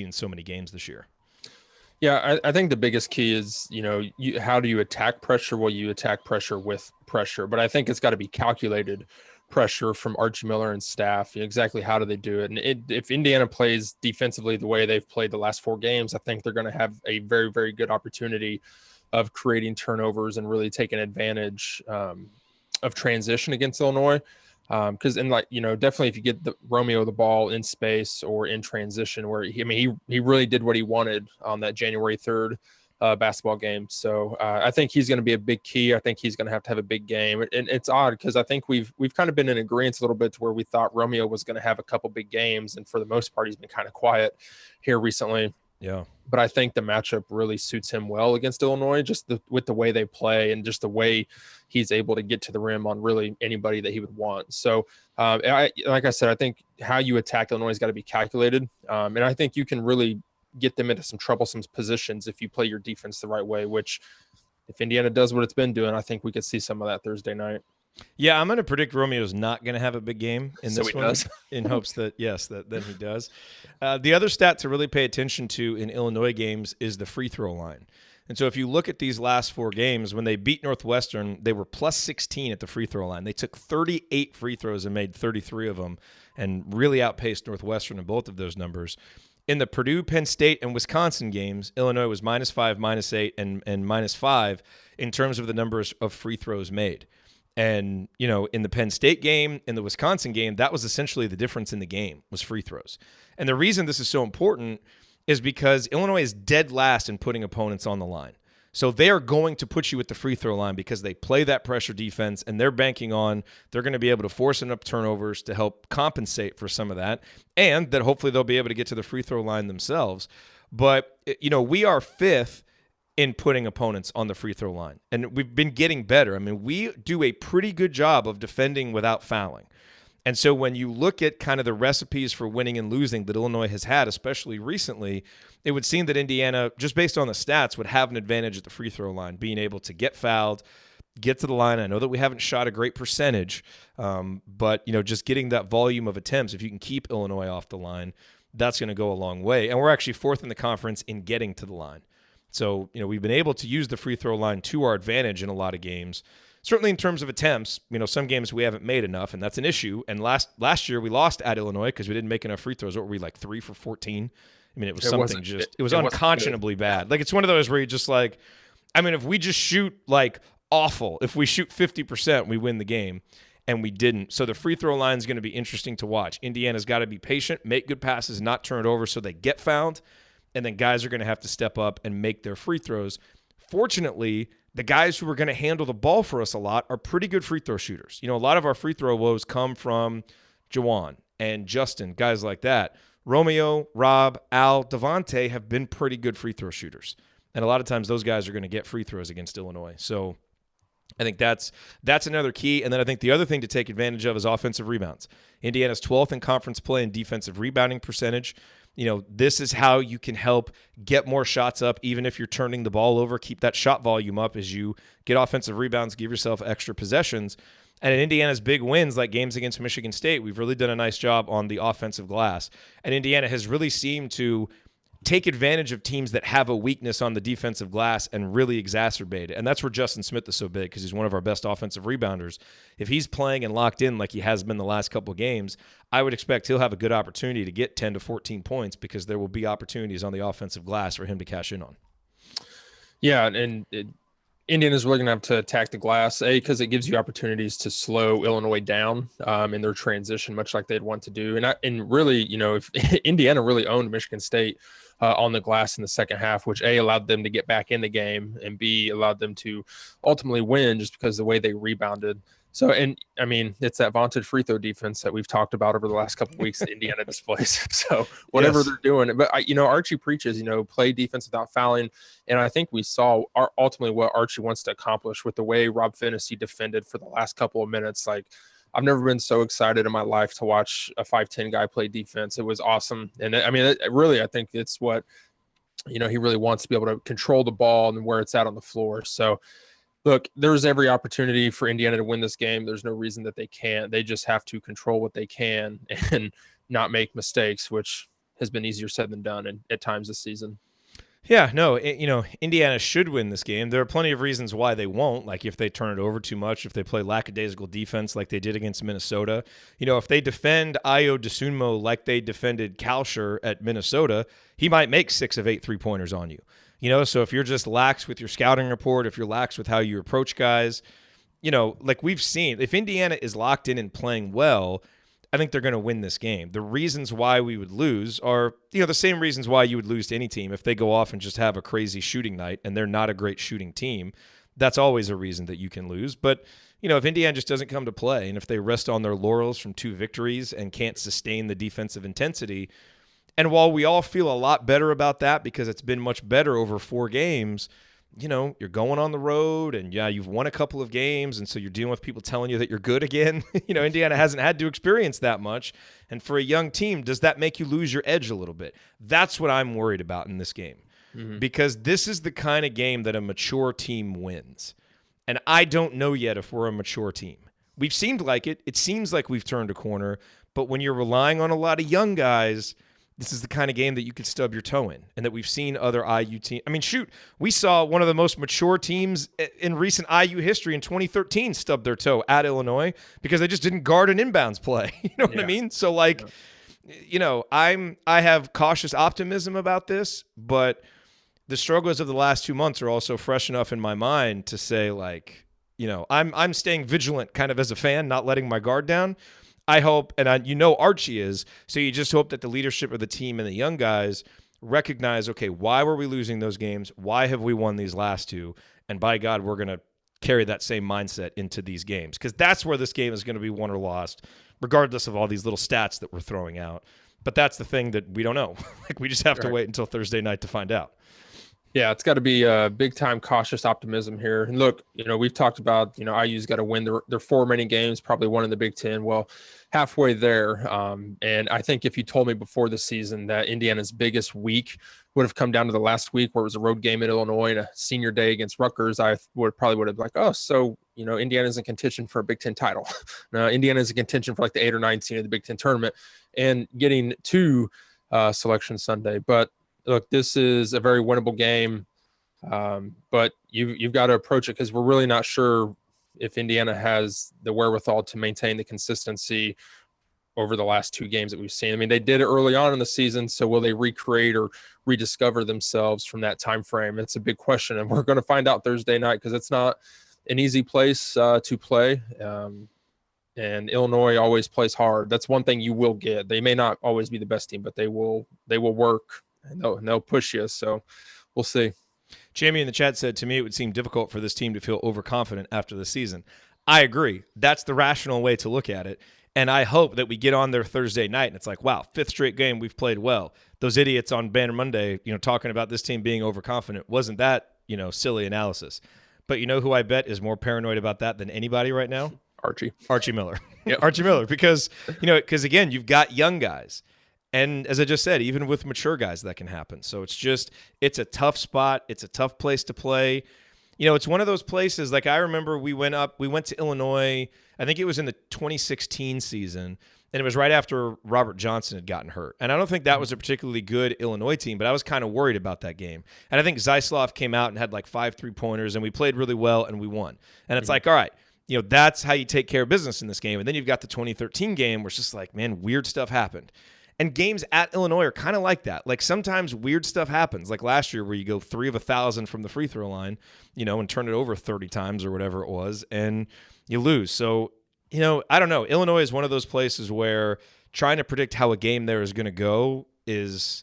in so many games this year. Yeah, I think the biggest key is, how do you attack pressure? Well, you attack pressure with pressure, but I think it's got to be calculated pressure from Archie Miller and staff. Exactly how do they do it? And if Indiana plays defensively the way they've played the last 4 games, I think they're going to have a very, very good opportunity of creating turnovers and really taking advantage of transition against Illinois. Because definitely if you get Romeo the ball in space or in transition, where he really did what he wanted on that January 3rd basketball game. So I think he's going to be a big key. I think he's going to have a big game. And it's odd because I think we've kind of been in agreement a little bit to where we thought Romeo was going to have a couple big games, and for the most part, he's been kind of quiet here recently. Yeah. But I think the matchup really suits him well against Illinois, just with the way they play and just the way he's able to get to the rim on really anybody that he would want. So, like I said, I think how you attack Illinois has got to be calculated. And I think you can really get them into some troublesome positions if you play your defense the right way, which if Indiana does what it's been doing, I think we could see some of that Thursday night. Yeah, I'm going to predict Romeo's not going to have a big game in this one, does. in hopes that, that he does. The other stat to really pay attention to in Illinois games is the free throw line. And so if you look at these last 4 games, when they beat Northwestern, they were plus 16 at the free throw line. They took 38 free throws and made 33 of them, and really outpaced Northwestern in both of those numbers. In the Purdue, Penn State, and Wisconsin games, Illinois was -5, -8, and -5 in terms of the numbers of free throws made. And, in the Penn State game, in the Wisconsin game, that was essentially the difference in the game, was free throws. And the reason this is so important is because Illinois is dead last in putting opponents on the line. So they are going to put you at the free throw line because they play that pressure defense, and they're banking on they're going to be able to force enough turnovers to help compensate for some of that, and that hopefully they'll be able to get to the free throw line themselves. But, we are 5th in putting opponents on the free throw line, and we've been getting better. I mean, we do a pretty good job of defending without fouling. And so when you look at kind of the recipes for winning and losing that Illinois has had, especially recently, it would seem that Indiana, just based on the stats, would have an advantage at the free throw line, being able to get fouled, get to the line. I know that we haven't shot a great percentage, but, just getting that volume of attempts, if you can keep Illinois off the line, that's going to go a long way. And we're actually 4th in the conference in getting to the line. So, we've been able to use the free throw line to our advantage in a lot of games. Certainly in terms of attempts, some games we haven't made enough, and that's an issue. And last year we lost at Illinois because we didn't make enough free throws. What were we, like 3 for 14? I mean, it was unconscionably bad. Like, it's one of those where you just if we just shoot awful, if we shoot 50%, we win the game, and we didn't. So the free throw line is going to be interesting to watch. Indiana's got to be patient, make good passes, not turn it over so they get fouled, and then guys are going to have to step up and make their free throws. Fortunately, the guys who are going to handle the ball for us a lot are pretty good free throw shooters. A lot of our free throw woes come from Jawan and Justin, guys like that. Romeo, Rob, Al, Devontae have been pretty good free throw shooters. And a lot of times those guys are going to get free throws against Illinois. So, I think that's another key. And then I think the other thing to take advantage of is offensive rebounds. Indiana's 12th in conference play in defensive rebounding percentage. This is how you can help get more shots up, even if you're turning the ball over. Keep that shot volume up as you get offensive rebounds, give yourself extra possessions. And in Indiana's big wins, like games against Michigan State, we've really done a nice job on the offensive glass. And Indiana has really seemed to take advantage of teams that have a weakness on the defensive glass and really exacerbate it. And that's where Justin Smith is so big, because he's one of our best offensive rebounders. If he's playing and locked in like he has been the last couple of games, I would expect he'll have a good opportunity to get 10 to 14 points, because there will be opportunities on the offensive glass for him to cash in on. Yeah, and Indiana's really going to have to attack the glass, because it gives you opportunities to slow Illinois down in their transition, much like they'd want to do. And really, if Indiana really owned Michigan State on the glass in the second half, which A, allowed them to get back in the game, and B, allowed them to ultimately win just because of the way they rebounded. So, and I mean, it's that vaunted free throw defense that we've talked about over the last couple of weeks that Indiana displays. So whatever they're doing, but Archie preaches, play defense without fouling. And I think we saw ultimately what Archie wants to accomplish with the way Rob Phinisee defended for the last couple of minutes. Like, I've never been so excited in my life to watch a 5'10" guy play defense. It was awesome. And I mean, I think it's what, he really wants to be able to control the ball and where it's at on the floor. So look, there's every opportunity for Indiana to win this game. There's no reason that they can't. They just have to control what they can and not make mistakes, which has been easier said than done at times this season. Yeah, no, Indiana should win this game. There are plenty of reasons why they won't, like if they turn it over too much, if they play lackadaisical defense like they did against Minnesota. If they defend Ayo Dosunmu like they defended Kalsher at Minnesota, he might make 6 of 8 3-pointers on you. So if you're just lax with your scouting report, if you're lax with how you approach guys, like we've seen, if Indiana is locked in and playing well, I think they're going to win this game. The reasons why we would lose are, the same reasons why you would lose to any team. If they go off and just have a crazy shooting night and they're not a great shooting team, that's always a reason that you can lose. But, if Indiana just doesn't come to play, and if they rest on their laurels from 2 victories and can't sustain the defensive intensity, and while we all feel a lot better about that because it's been much better over 4 games, you're going on the road and you've won a couple of games. And so you're dealing with people telling you that you're good again. Indiana hasn't had to experience that much. And for a young team, does that make you lose your edge a little bit? That's what I'm worried about in this game, because this is the kind of game that a mature team wins. And I don't know yet if we're a mature team. We've seemed like it. It seems like we've turned a corner, but when you're relying on a lot of young guys, this is the kind of game that you could stub your toe in, and that we've seen other IU teams. I mean, shoot, we saw one of the most mature teams in recent IU history in 2013 stub their toe at Illinois because they just didn't guard an inbounds play. You know what I mean? So, I have cautious optimism about this, but the struggles of the last 2 months are also fresh enough in my mind to say, I'm staying vigilant kind of as a fan, not letting my guard down. I hope, and Archie is, so you just hope that the leadership of the team and the young guys recognize, okay, why were we losing those games? Why have we won these last 2? And by God, we're going to carry that same mindset into these games, because that's where this game is going to be won or lost, regardless of all these little stats that we're throwing out. But that's the thing that we don't know. We just have to wait until Thursday night to find out. Yeah, it's got to be a big-time cautious optimism here. And look, we've talked about, IU's got to win their 4 remaining games, probably one in the Big Ten. Well, halfway there. And I think if you told me before the season that Indiana's biggest week would have come down to the last week where it was a road game at Illinois and a senior day against Rutgers, I would have like, oh, so, Indiana's in contention for a Big Ten title. Indiana's in contention for like the 8 or 9 seed of the Big Ten tournament and getting to Selection Sunday. But look, this is a very winnable game, but you've got to approach it because we're really not sure if Indiana has the wherewithal to maintain the consistency over the last 2 games that we've seen. I mean, they did it early on in the season, so will they recreate or rediscover themselves from that time frame? It's a big question, and we're going to find out Thursday night because it's not an easy place to play. And Illinois always plays hard. That's one thing you will get. They may not always be the best team, but they will work. And they'll push you, so we'll see. Jamie in the chat said, to me, it would seem difficult for this team to feel overconfident after the season. I agree. That's the rational way to look at it. And I hope that we get on there Thursday night and it's like, wow, 5th straight game we've played well. Those idiots on Banner Monday, talking about this team being overconfident, wasn't that, silly analysis. But you know who I bet is more paranoid about that than anybody right now? Archie Miller. Yep. Archie Miller, because again, you've got young guys. And as I just said, even with mature guys, that can happen. So it's a tough spot. It's a tough place to play. It's one of those places, like I remember we went to Illinois, I think it was in the 2016 season, and it was right after Robert Johnson had gotten hurt. And I don't think that was a particularly good Illinois team, but I was kind of worried about that game. And I think Zyslov came out and had like 5 3-pointers, and we played really well, and we won. And it's like, all right, that's how you take care of business in this game. And then you've got the 2013 game where it's just like, man, weird stuff happened. And games at Illinois are kind of like that. Like sometimes weird stuff happens, like last year where you go 3 of 1,000 from the free throw line, and turn it over 30 times or whatever it was, and you lose. So, I don't know. Illinois is one of those places where trying to predict how a game there is going to go is,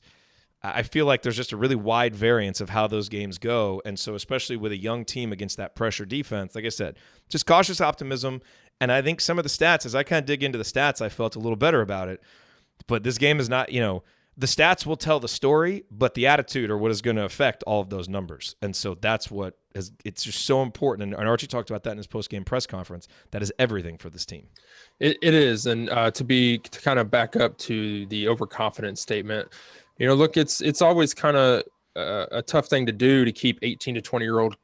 I feel like there's just a really wide variance of how those games go. And so especially with a young team against that pressure defense, like I said, just cautious optimism. And I think some of the stats, as I kind of dig into the stats, I felt a little better about it. But this game is not, the stats will tell the story, but the attitude are what is going to affect all of those numbers. And so that's what it's just so important. And Archie talked about that in his post-game press conference. That is everything for this team. It is. And to kind of back up to the overconfident statement, look, it's always kind of a tough thing to do to keep 18 to 20-year-old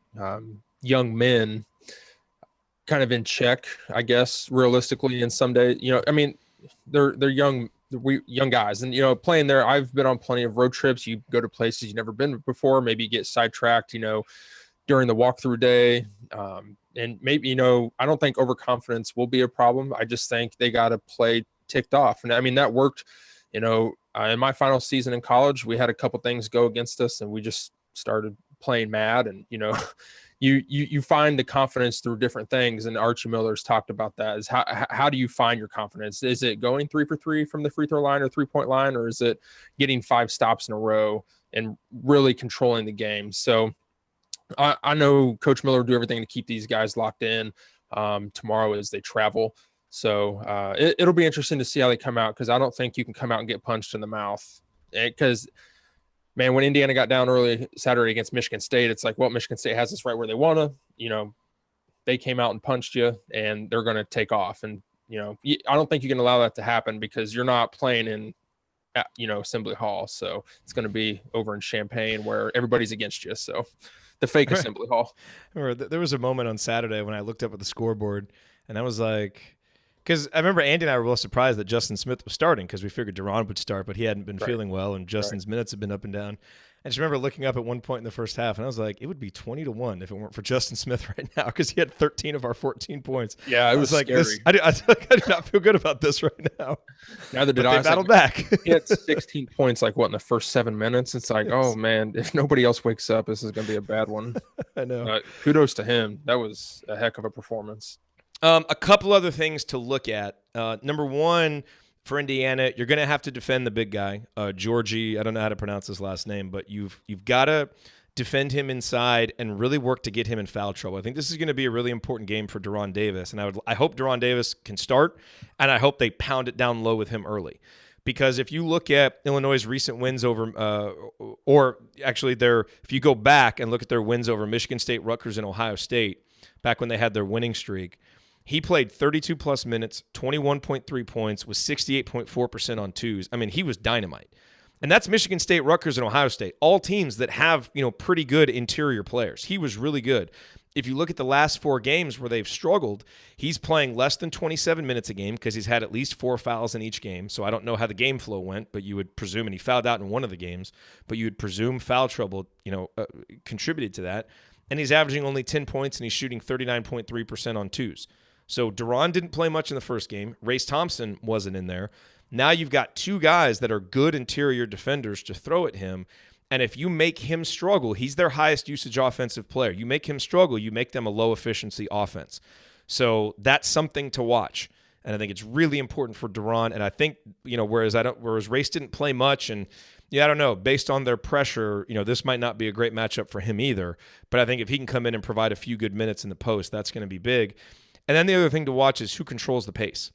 young men kind of in check, I guess, realistically. And some days, they're young guys, and playing there, I've been on plenty of road trips. You go to places you've never been before, maybe you get sidetracked during the walkthrough day, and maybe I don't think overconfidence will be a problem. I just think they got to play ticked off, and I mean that worked. In my final season in college, we had a couple things go against us, and we just started playing mad, and you find the confidence through different things, and Archie Miller's talked about that. Is how do you find your confidence? Is it going 3 for 3 from the free throw line or 3-point line, or is it getting 5 stops in a row and really controlling the game? So I know Coach Miller will do everything to keep these guys locked in tomorrow as they travel. So it'll be interesting to see how they come out, because I don't think you can come out and get punched in the mouth, because man, when Indiana got down early Saturday against Michigan State, it's like, well, Michigan State has us right where they want to. They came out and punched you, and they're going to take off. And, I don't think you can allow that to happen, because you're not playing in, Assembly Hall. So it's going to be over in Champaign where everybody's against you. So the fake Assembly Hall. There was a moment on Saturday when I looked up at the scoreboard, and I was like, because I remember Andy and I were both surprised that Justin Smith was starting, because we figured Jerod would start, but he hadn't been feeling well, and Justin's minutes had been up and down. I just remember looking up at one point in the first half, and I was like, it would be 20-1 if it weren't for Justin Smith right now, because he had 13 of our 14 points. Yeah, it was like scary. I do not feel good about this right now. Neither did I. They battled back. He had 16 points, in the first 7 minutes. It's like, oh man, if nobody else wakes up, this is going to be a bad one. I know. Kudos to him. That was a heck of a performance. A couple other things to look at. Number one, for Indiana, you're going to have to defend the big guy, Georgie. I don't know how to pronounce his last name, but you've got to defend him inside and really work to get him in foul trouble. I think this is going to be a really important game for Deron Davis, and I hope Deron Davis can start, and I hope they pound it down low with him early. Because if you look at Illinois' recent wins over, if you go back and look at their wins over Michigan State, Rutgers, and Ohio State, back when they had their winning streak, he played 32-plus minutes, 21.3 points, with 68.4% on twos. I mean, he was dynamite. And that's Michigan State, Rutgers, and Ohio State, all teams that have, pretty good interior players. He was really good. If you look at the last 4 games where they've struggled, he's playing less than 27 minutes a game, because he's had at least 4 fouls in each game. So I don't know how the game flow went, but you would presume, and he fouled out in one of the games, but you would presume foul trouble, contributed to that. And he's averaging only 10 points, and he's shooting 39.3% on twos. So Deron didn't play much in the first game. Race Thompson wasn't in there. Now you've got 2 guys that are good interior defenders to throw at him. And if you make him struggle, he's their highest usage offensive player. You make him struggle, you make them a low efficiency offense. So that's something to watch. And I think it's really important for Deron. And I think, whereas Race didn't play much, and I don't know, based on their pressure, this might not be a great matchup for him either. But I think if he can come in and provide a few good minutes in the post, that's going to be big. And then the other thing to watch is who controls the pace.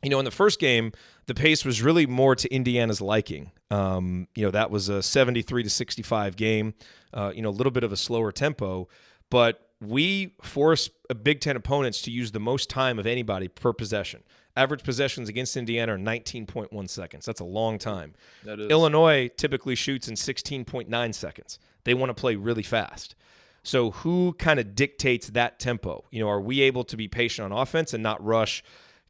In the first game, the pace was really more to Indiana's liking. That was a 73-65 game, a little bit of a slower tempo. But we force Big Ten opponents to use the most time of anybody per possession. Average possessions against Indiana are 19.1 seconds. That's a long time. That is. Illinois typically shoots in 16.9 seconds. They want to play really fast. So who kind of dictates that tempo? Are we able to be patient on offense and not rush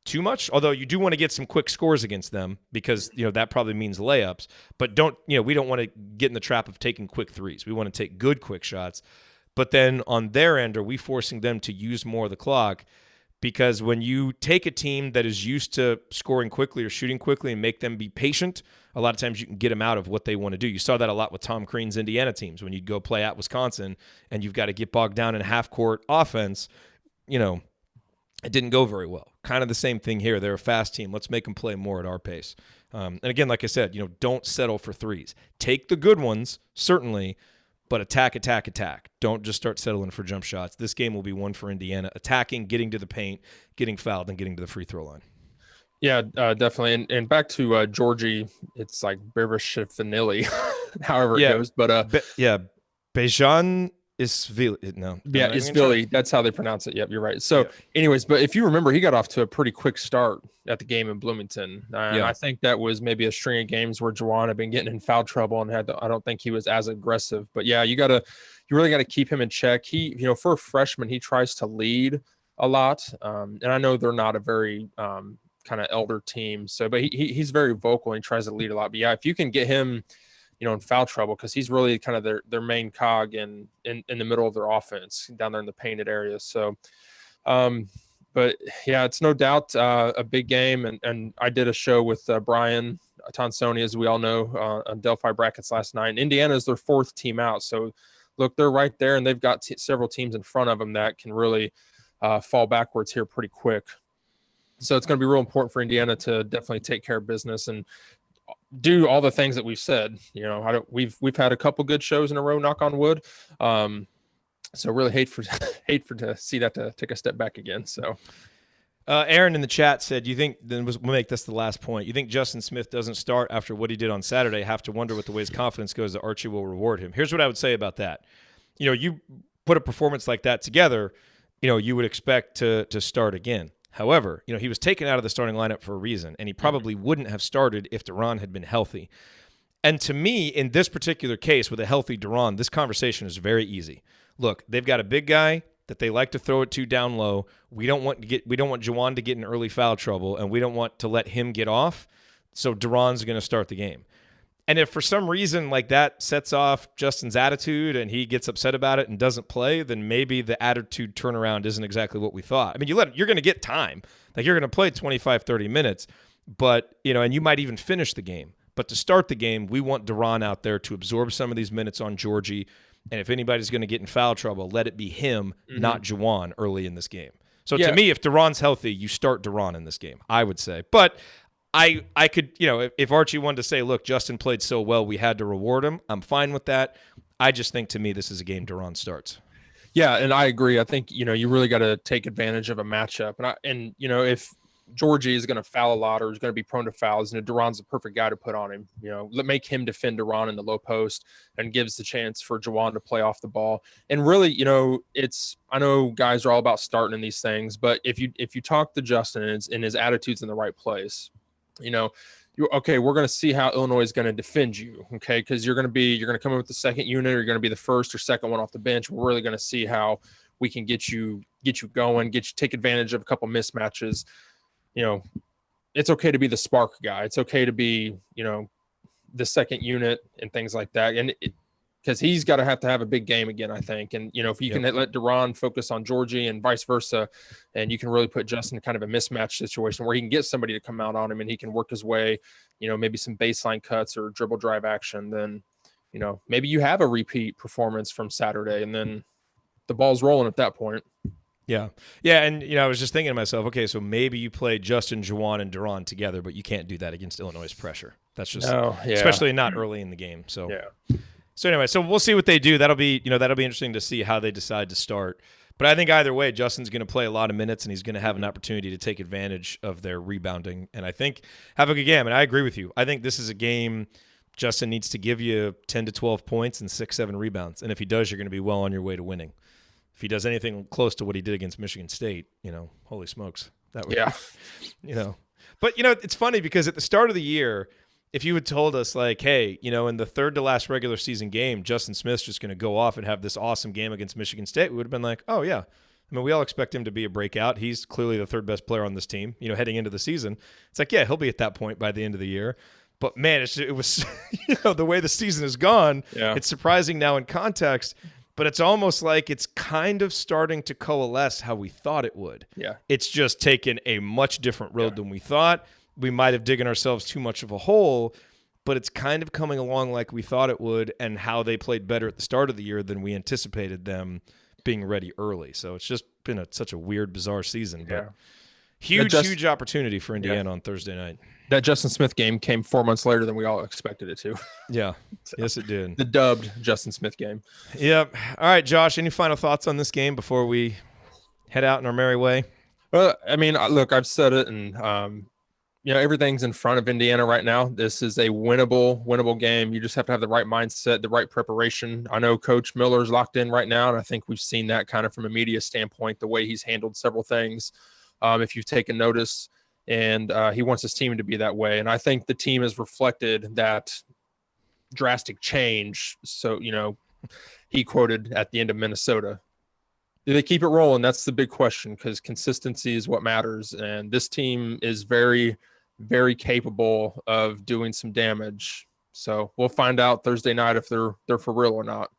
too much? Although you do want to get some quick scores against them because, that probably means layups. But we don't want to get in the trap of taking quick threes. We want to take good quick shots. But then on their end, are we forcing them to use more of the clock? Because when you take a team that is used to scoring quickly or shooting quickly and make them be patient, a lot of times you can get them out of what they want to do. You saw that a lot with Tom Crean's Indiana teams when you'd go play at Wisconsin and you've got to get bogged down in half-court offense. It didn't go very well. Kind of the same thing here. They're a fast team. Let's make them play more at our pace. And again, like I said, don't settle for threes. Take the good ones, certainly, but attack. Don't just start settling for jump shots. This game will be one for Indiana. Attacking, getting to the paint, getting fouled, and getting to the free throw line. Yeah, definitely. And back to Georgie, it's like Cassius-Phinisee, however it goes. But Bejan Isvili. No. Yeah, Isvili. That's how they pronounce it. Yep, you're right. So, anyways, but if you remember, he got off to a pretty quick start at the game in Bloomington. I think that was maybe a string of games where Juwan had been getting in foul trouble and I don't think he was as aggressive. But yeah, you really got to keep him in check. He, for a freshman, he tries to lead a lot. And I know they're not a very kind of elder team. So, but he's very vocal and he tries to lead a lot. But yeah, if you can get him, in foul trouble, because he's really kind of their main cog in the middle of their offense down there in the painted area. So, but yeah, it's no doubt a big game. And I did a show with Brian Tonsoni, as we all know, on Delphi Brackets last night. Indiana is their fourth team out. So look, they're right there and they've got several teams in front of them that can really fall backwards here pretty quick. So it's going to be real important for Indiana to definitely take care of business and do all the things that we've said. We've had a couple good shows in a row, knock on wood. So really hate to see that to take a step back again. So Aaron in the chat said, you think, then we'll make this the last point, you think Justin Smith doesn't start after what he did on Saturday, have to wonder with the way his confidence goes that Archie will reward him. Here's what I would say about that. You put a performance like that together, you would expect to start again. However, he was taken out of the starting lineup for a reason, and he probably wouldn't have started if Duran had been healthy. And to me, in this particular case with a healthy Duran, this conversation is very easy. Look, they've got a big guy that they like to throw it to down low. We don't want Juwan to get in early foul trouble, and we don't want to let him get off. So Duran's going to start the game. And if for some reason like that sets off Justin's attitude and he gets upset about it and doesn't play, then maybe the attitude turnaround isn't exactly what we thought. I mean, you're going to get time. Like, you're going to play 25, 30 minutes, but, and you might even finish the game. But to start the game, we want Duran out there to absorb some of these minutes on Georgie. And if anybody's going to get in foul trouble, let it be him, not Juwan, early in this game. So to me, if Duran's healthy, you start Duran in this game, I would say. But I could, if Archie wanted to say, look, Justin played so well, we had to reward him, I'm fine with that. I just think, to me, this is a game Duran starts. Yeah, and I agree. I think, you really got to take advantage of a matchup. And if Georgie is going to foul a lot or is going to be prone to fouls, Duran's the perfect guy to put on him. Make him defend Duran in the low post and gives the chance for Juwan to play off the ball. And really, I know guys are all about starting in these things, but if you talk to Justin and his attitude's in the right place, okay, we're going to see how Illinois is going to defend you, okay? Because you're going to come in with the second unit, or you're going to be the first or second one off the bench. We're really going to see how we can get you going, take advantage of a couple mismatches. It's okay to be the spark guy. It's okay to be, the second unit and things like that. And because he's got to have a big game again, I think. And, if you can let Duran focus on Georgie and vice versa, and you can really put Justin in kind of a mismatch situation where he can get somebody to come out on him and he can work his way, maybe some baseline cuts or dribble drive action, then, maybe you have a repeat performance from Saturday and then the ball's rolling at that point. Yeah. Yeah. And, I was just thinking to myself, okay, so maybe you play Justin, Juwan, and Duran together, but you can't do that against Illinois' pressure. That's just, especially not early in the game. So, So anyway, so we'll see what they do. That'll be interesting to see how they decide to start. But I think either way, Justin's going to play a lot of minutes, and he's going to have an opportunity to take advantage of their rebounding. And I think have a good game. And I agree with you. I think this is a game Justin needs to give you 10 to 12 points and 6-7 rebounds. And if he does, you're going to be well on your way to winning. if he does anything close to what he did against Michigan State, holy smokes, that would, But it's funny because at the start of the year, if you had told us like, hey, in the third to last regular season game, Justin Smith's just going to go off and have this awesome game against Michigan State, we would have been like, oh yeah. I mean, we all expect him to be a breakout. He's clearly the third best player on this team, heading into the season. It's like, yeah, he'll be at that point by the end of the year. But man, it was, the way the season has gone, it's surprising now in context, but it's almost like it's kind of starting to coalesce how we thought it would. Yeah. It's just taken a much different road than we thought. We might have digging ourselves too much of a hole, but it's kind of coming along like we thought it would, and how they played better at the start of the year than we anticipated them being ready early. So it's just been such a weird, bizarre season. But huge opportunity for Indiana on Thursday night. That Justin Smith game came 4 months later than we all expected it to. Yeah. So, yes, it did. The dubbed Justin Smith game. Yep. All right, Josh, any final thoughts on this game before we head out in our merry way? Well, I mean, look, I've said it, and everything's in front of Indiana right now. This is a winnable game. You just have to have the right mindset, the right preparation. I know Coach Miller's locked in right now, and I think we've seen that kind of from a media standpoint, the way he's handled several things. If you've taken notice, and he wants his team to be that way. And I think the team has reflected that drastic change. So, he quoted at the end of Minnesota, do they keep it rolling? That's the big question, because consistency is what matters. And this team is very, very capable of doing some damage. So we'll find out Thursday night if they're for real or not.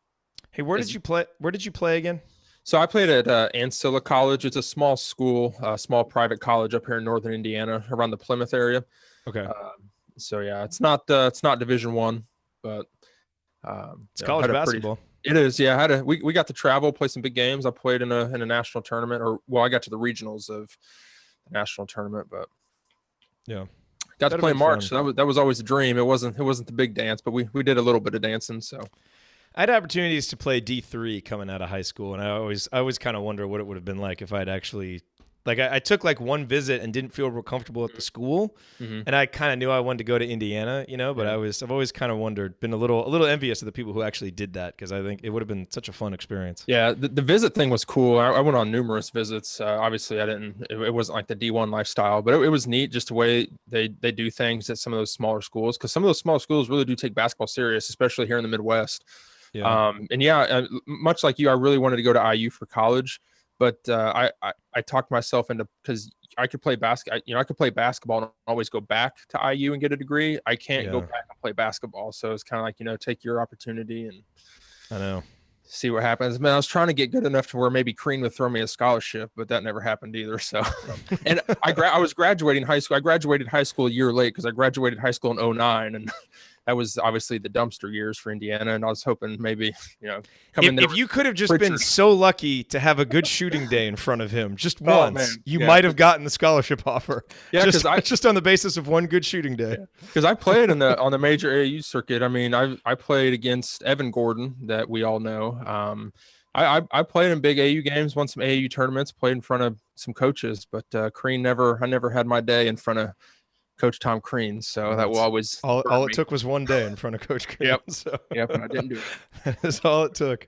Hey, where did you play? Where did you play again? So I played at Ancilla College. It's a small school, small private college up here in northern Indiana, around the Plymouth area. Okay. So yeah, it's not Division I, but it's college basketball. It is, yeah. We got to travel, play some big games. I played in a national tournament, I got to the regionals of the national tournament, but got to play in March. So that was always a dream. It wasn't the big dance, but we did a little bit of dancing. So I had opportunities to play D3 coming out of high school, and I always kind of wonder what it would have been like if I'd actually I took one visit and didn't feel real comfortable at the school, and I kind of knew I wanted to go to Indiana, but I've always kind of wondered, been a little envious of the people who actually did that, because I think it would have been such a fun experience. Yeah, the visit thing was cool. I went on numerous visits. Obviously, it wasn't like the D1 lifestyle, but it was neat just the way they do things at some of those smaller schools, because some of those smaller schools really do take basketball serious, especially here in the Midwest. Yeah. Much like you, I really wanted to go to IU for college. But I talked myself into, because I could play I could play basketball and always go back to IU and get a degree. I can't go back and play basketball. So it's kind of like, take your opportunity and I know, see what happens. Man, I was trying to get good enough to where maybe Crean would throw me a scholarship, but that never happened either. So, and I was graduating high school. I graduated high school a year late, because I graduated high school in 2009, and that was obviously the dumpster years for Indiana. And I was hoping maybe, if you could have just been so lucky to have a good shooting day in front of him just once, you might have gotten the scholarship offer. Yeah, just on the basis of one good shooting day. Because I played on the major AAU circuit. I mean, I played against Evan Gordon, that we all know. I played in big AAU games, won some AAU tournaments, played in front of some coaches, but Crean I never had my day in front of Coach Tom Crean, so that will always all it took was one day in front of Coach Crean. Yep. So. Yep, and I didn't do it. That's all it took.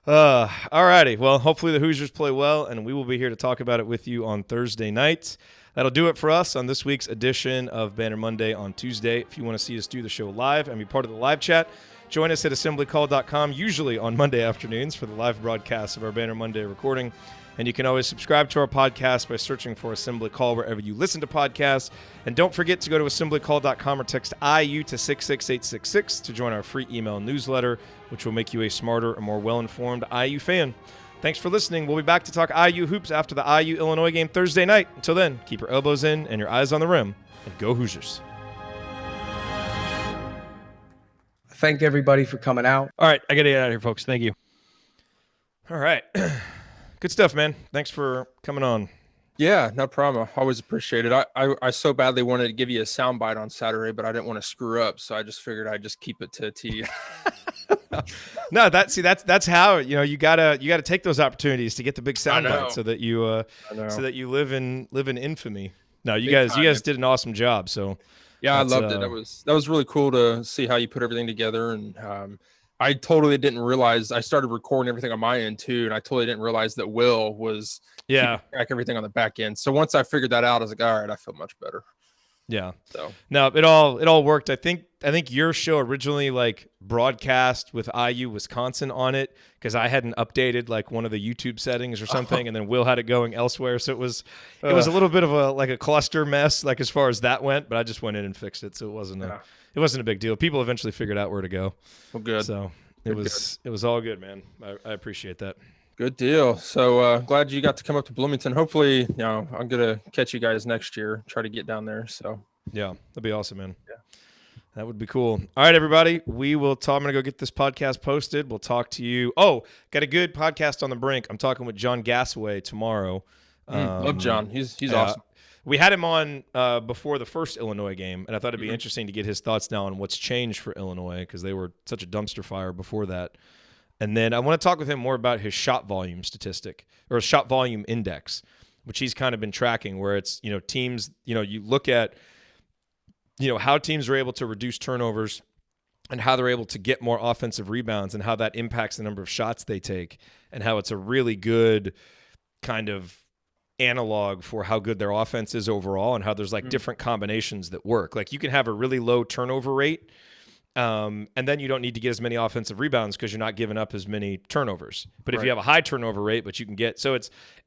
All righty. Well, hopefully the Hoosiers play well, and we will be here to talk about it with you on Thursday night. That'll do it for us on this week's edition of Banner Monday on Tuesday. If you want to see us do the show live and be part of the live chat, join us at assemblycall.com, usually on Monday afternoons, for the live broadcast of our Banner Monday recording. And you can always subscribe to our podcast by searching for Assembly Call wherever you listen to podcasts. And don't forget to go to assemblycall.com or text IU to 66866 to join our free email newsletter, which will make you a smarter and more well-informed IU fan. Thanks for listening. We'll be back to talk IU hoops after the IU-Illinois game Thursday night. Until then, keep your elbows in and your eyes on the rim, and go Hoosiers. Thank everybody for coming out. All right, I got to get out of here, folks. Thank you. All right. Good stuff, man. Thanks for coming on. Yeah, no problem. I always appreciate it. I so badly wanted to give you a soundbite on Saturday, but I didn't want to screw up, so I just figured I'd just keep it to you. No, that's how you gotta take those opportunities to get the big soundbite, so that you live in infamy. No, you guys did an awesome job. So yeah, I loved it. That was really cool to see how you put everything together, and I totally didn't realize. I started recording everything on my end too, and I totally didn't realize that Will was keeping track everything on the back end. So once I figured that out, I was like, all right, I feel much better. Yeah. So no, it all worked. I think your show originally like broadcast with IU Wisconsin on it because I hadn't updated like one of the YouTube settings or something, and then Will had it going elsewhere. So it was a little bit of a cluster mess like as far as that went, but I just went in and fixed it, so it wasn't a big deal. People eventually figured out where to go. Well, good. So it was all good, man. I appreciate that. Good deal. So glad you got to come up to Bloomington. Hopefully, I'm gonna catch you guys next year. Try to get down there. So yeah, that'd be awesome, man. Yeah, that would be cool. All right, everybody. We will talk. I'm gonna go get this podcast posted. We'll talk to you. Oh, got a good podcast on the brink. I'm talking with John Gassaway tomorrow. Love John. He's awesome. We had him on before the first Illinois game, and I thought it'd be interesting to get his thoughts now on what's changed for Illinois because they were such a dumpster fire before that. And then I want to talk with him more about his shot volume statistic or shot volume index, which he's kind of been tracking where it's, teams, you look at, how teams are able to reduce turnovers and how they're able to get more offensive rebounds and how that impacts the number of shots they take and how it's a really good kind of analog for how good their offense is overall and how there's like different combinations that work. Like you can have a really low turnover rate, and then you don't need to get as many offensive rebounds because you're not giving up as many turnovers. But if you have a high turnover rate, but you can get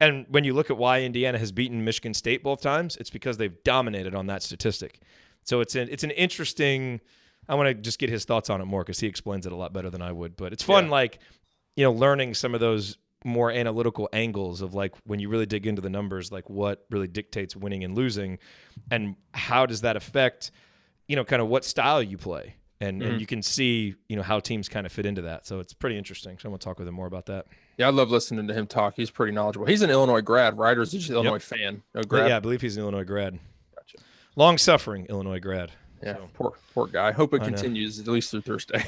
and when you look at why Indiana has beaten Michigan State both times, it's because they've dominated on that statistic. So it's an interesting. I want to just get his thoughts on it more because he explains it a lot better than I would. But it's fun, learning some of those more analytical angles of like when you really dig into the numbers, like what really dictates winning and losing, and how does that affect, kind of what style you play. And you can see, how teams kind of fit into that. So it's pretty interesting. So I'm going to talk with him more about that. Yeah, I love listening to him talk. He's pretty knowledgeable. He's an Illinois grad, right? Or is he just an Illinois fan? No grad? Yeah, I believe he's an Illinois grad. Gotcha. Long-suffering Illinois grad. Yeah, so. Poor guy. I hope it continues at least through Thursday.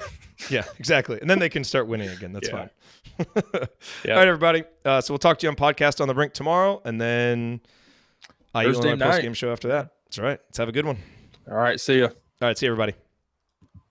Yeah, exactly. And then they can start winning again. That's fine. All right, everybody. So we'll talk to you on Podcast on the Brink tomorrow. And then Thursday night. Post-game show after that. That's right. Let's have a good one. All right, see ya. All right, see you, everybody.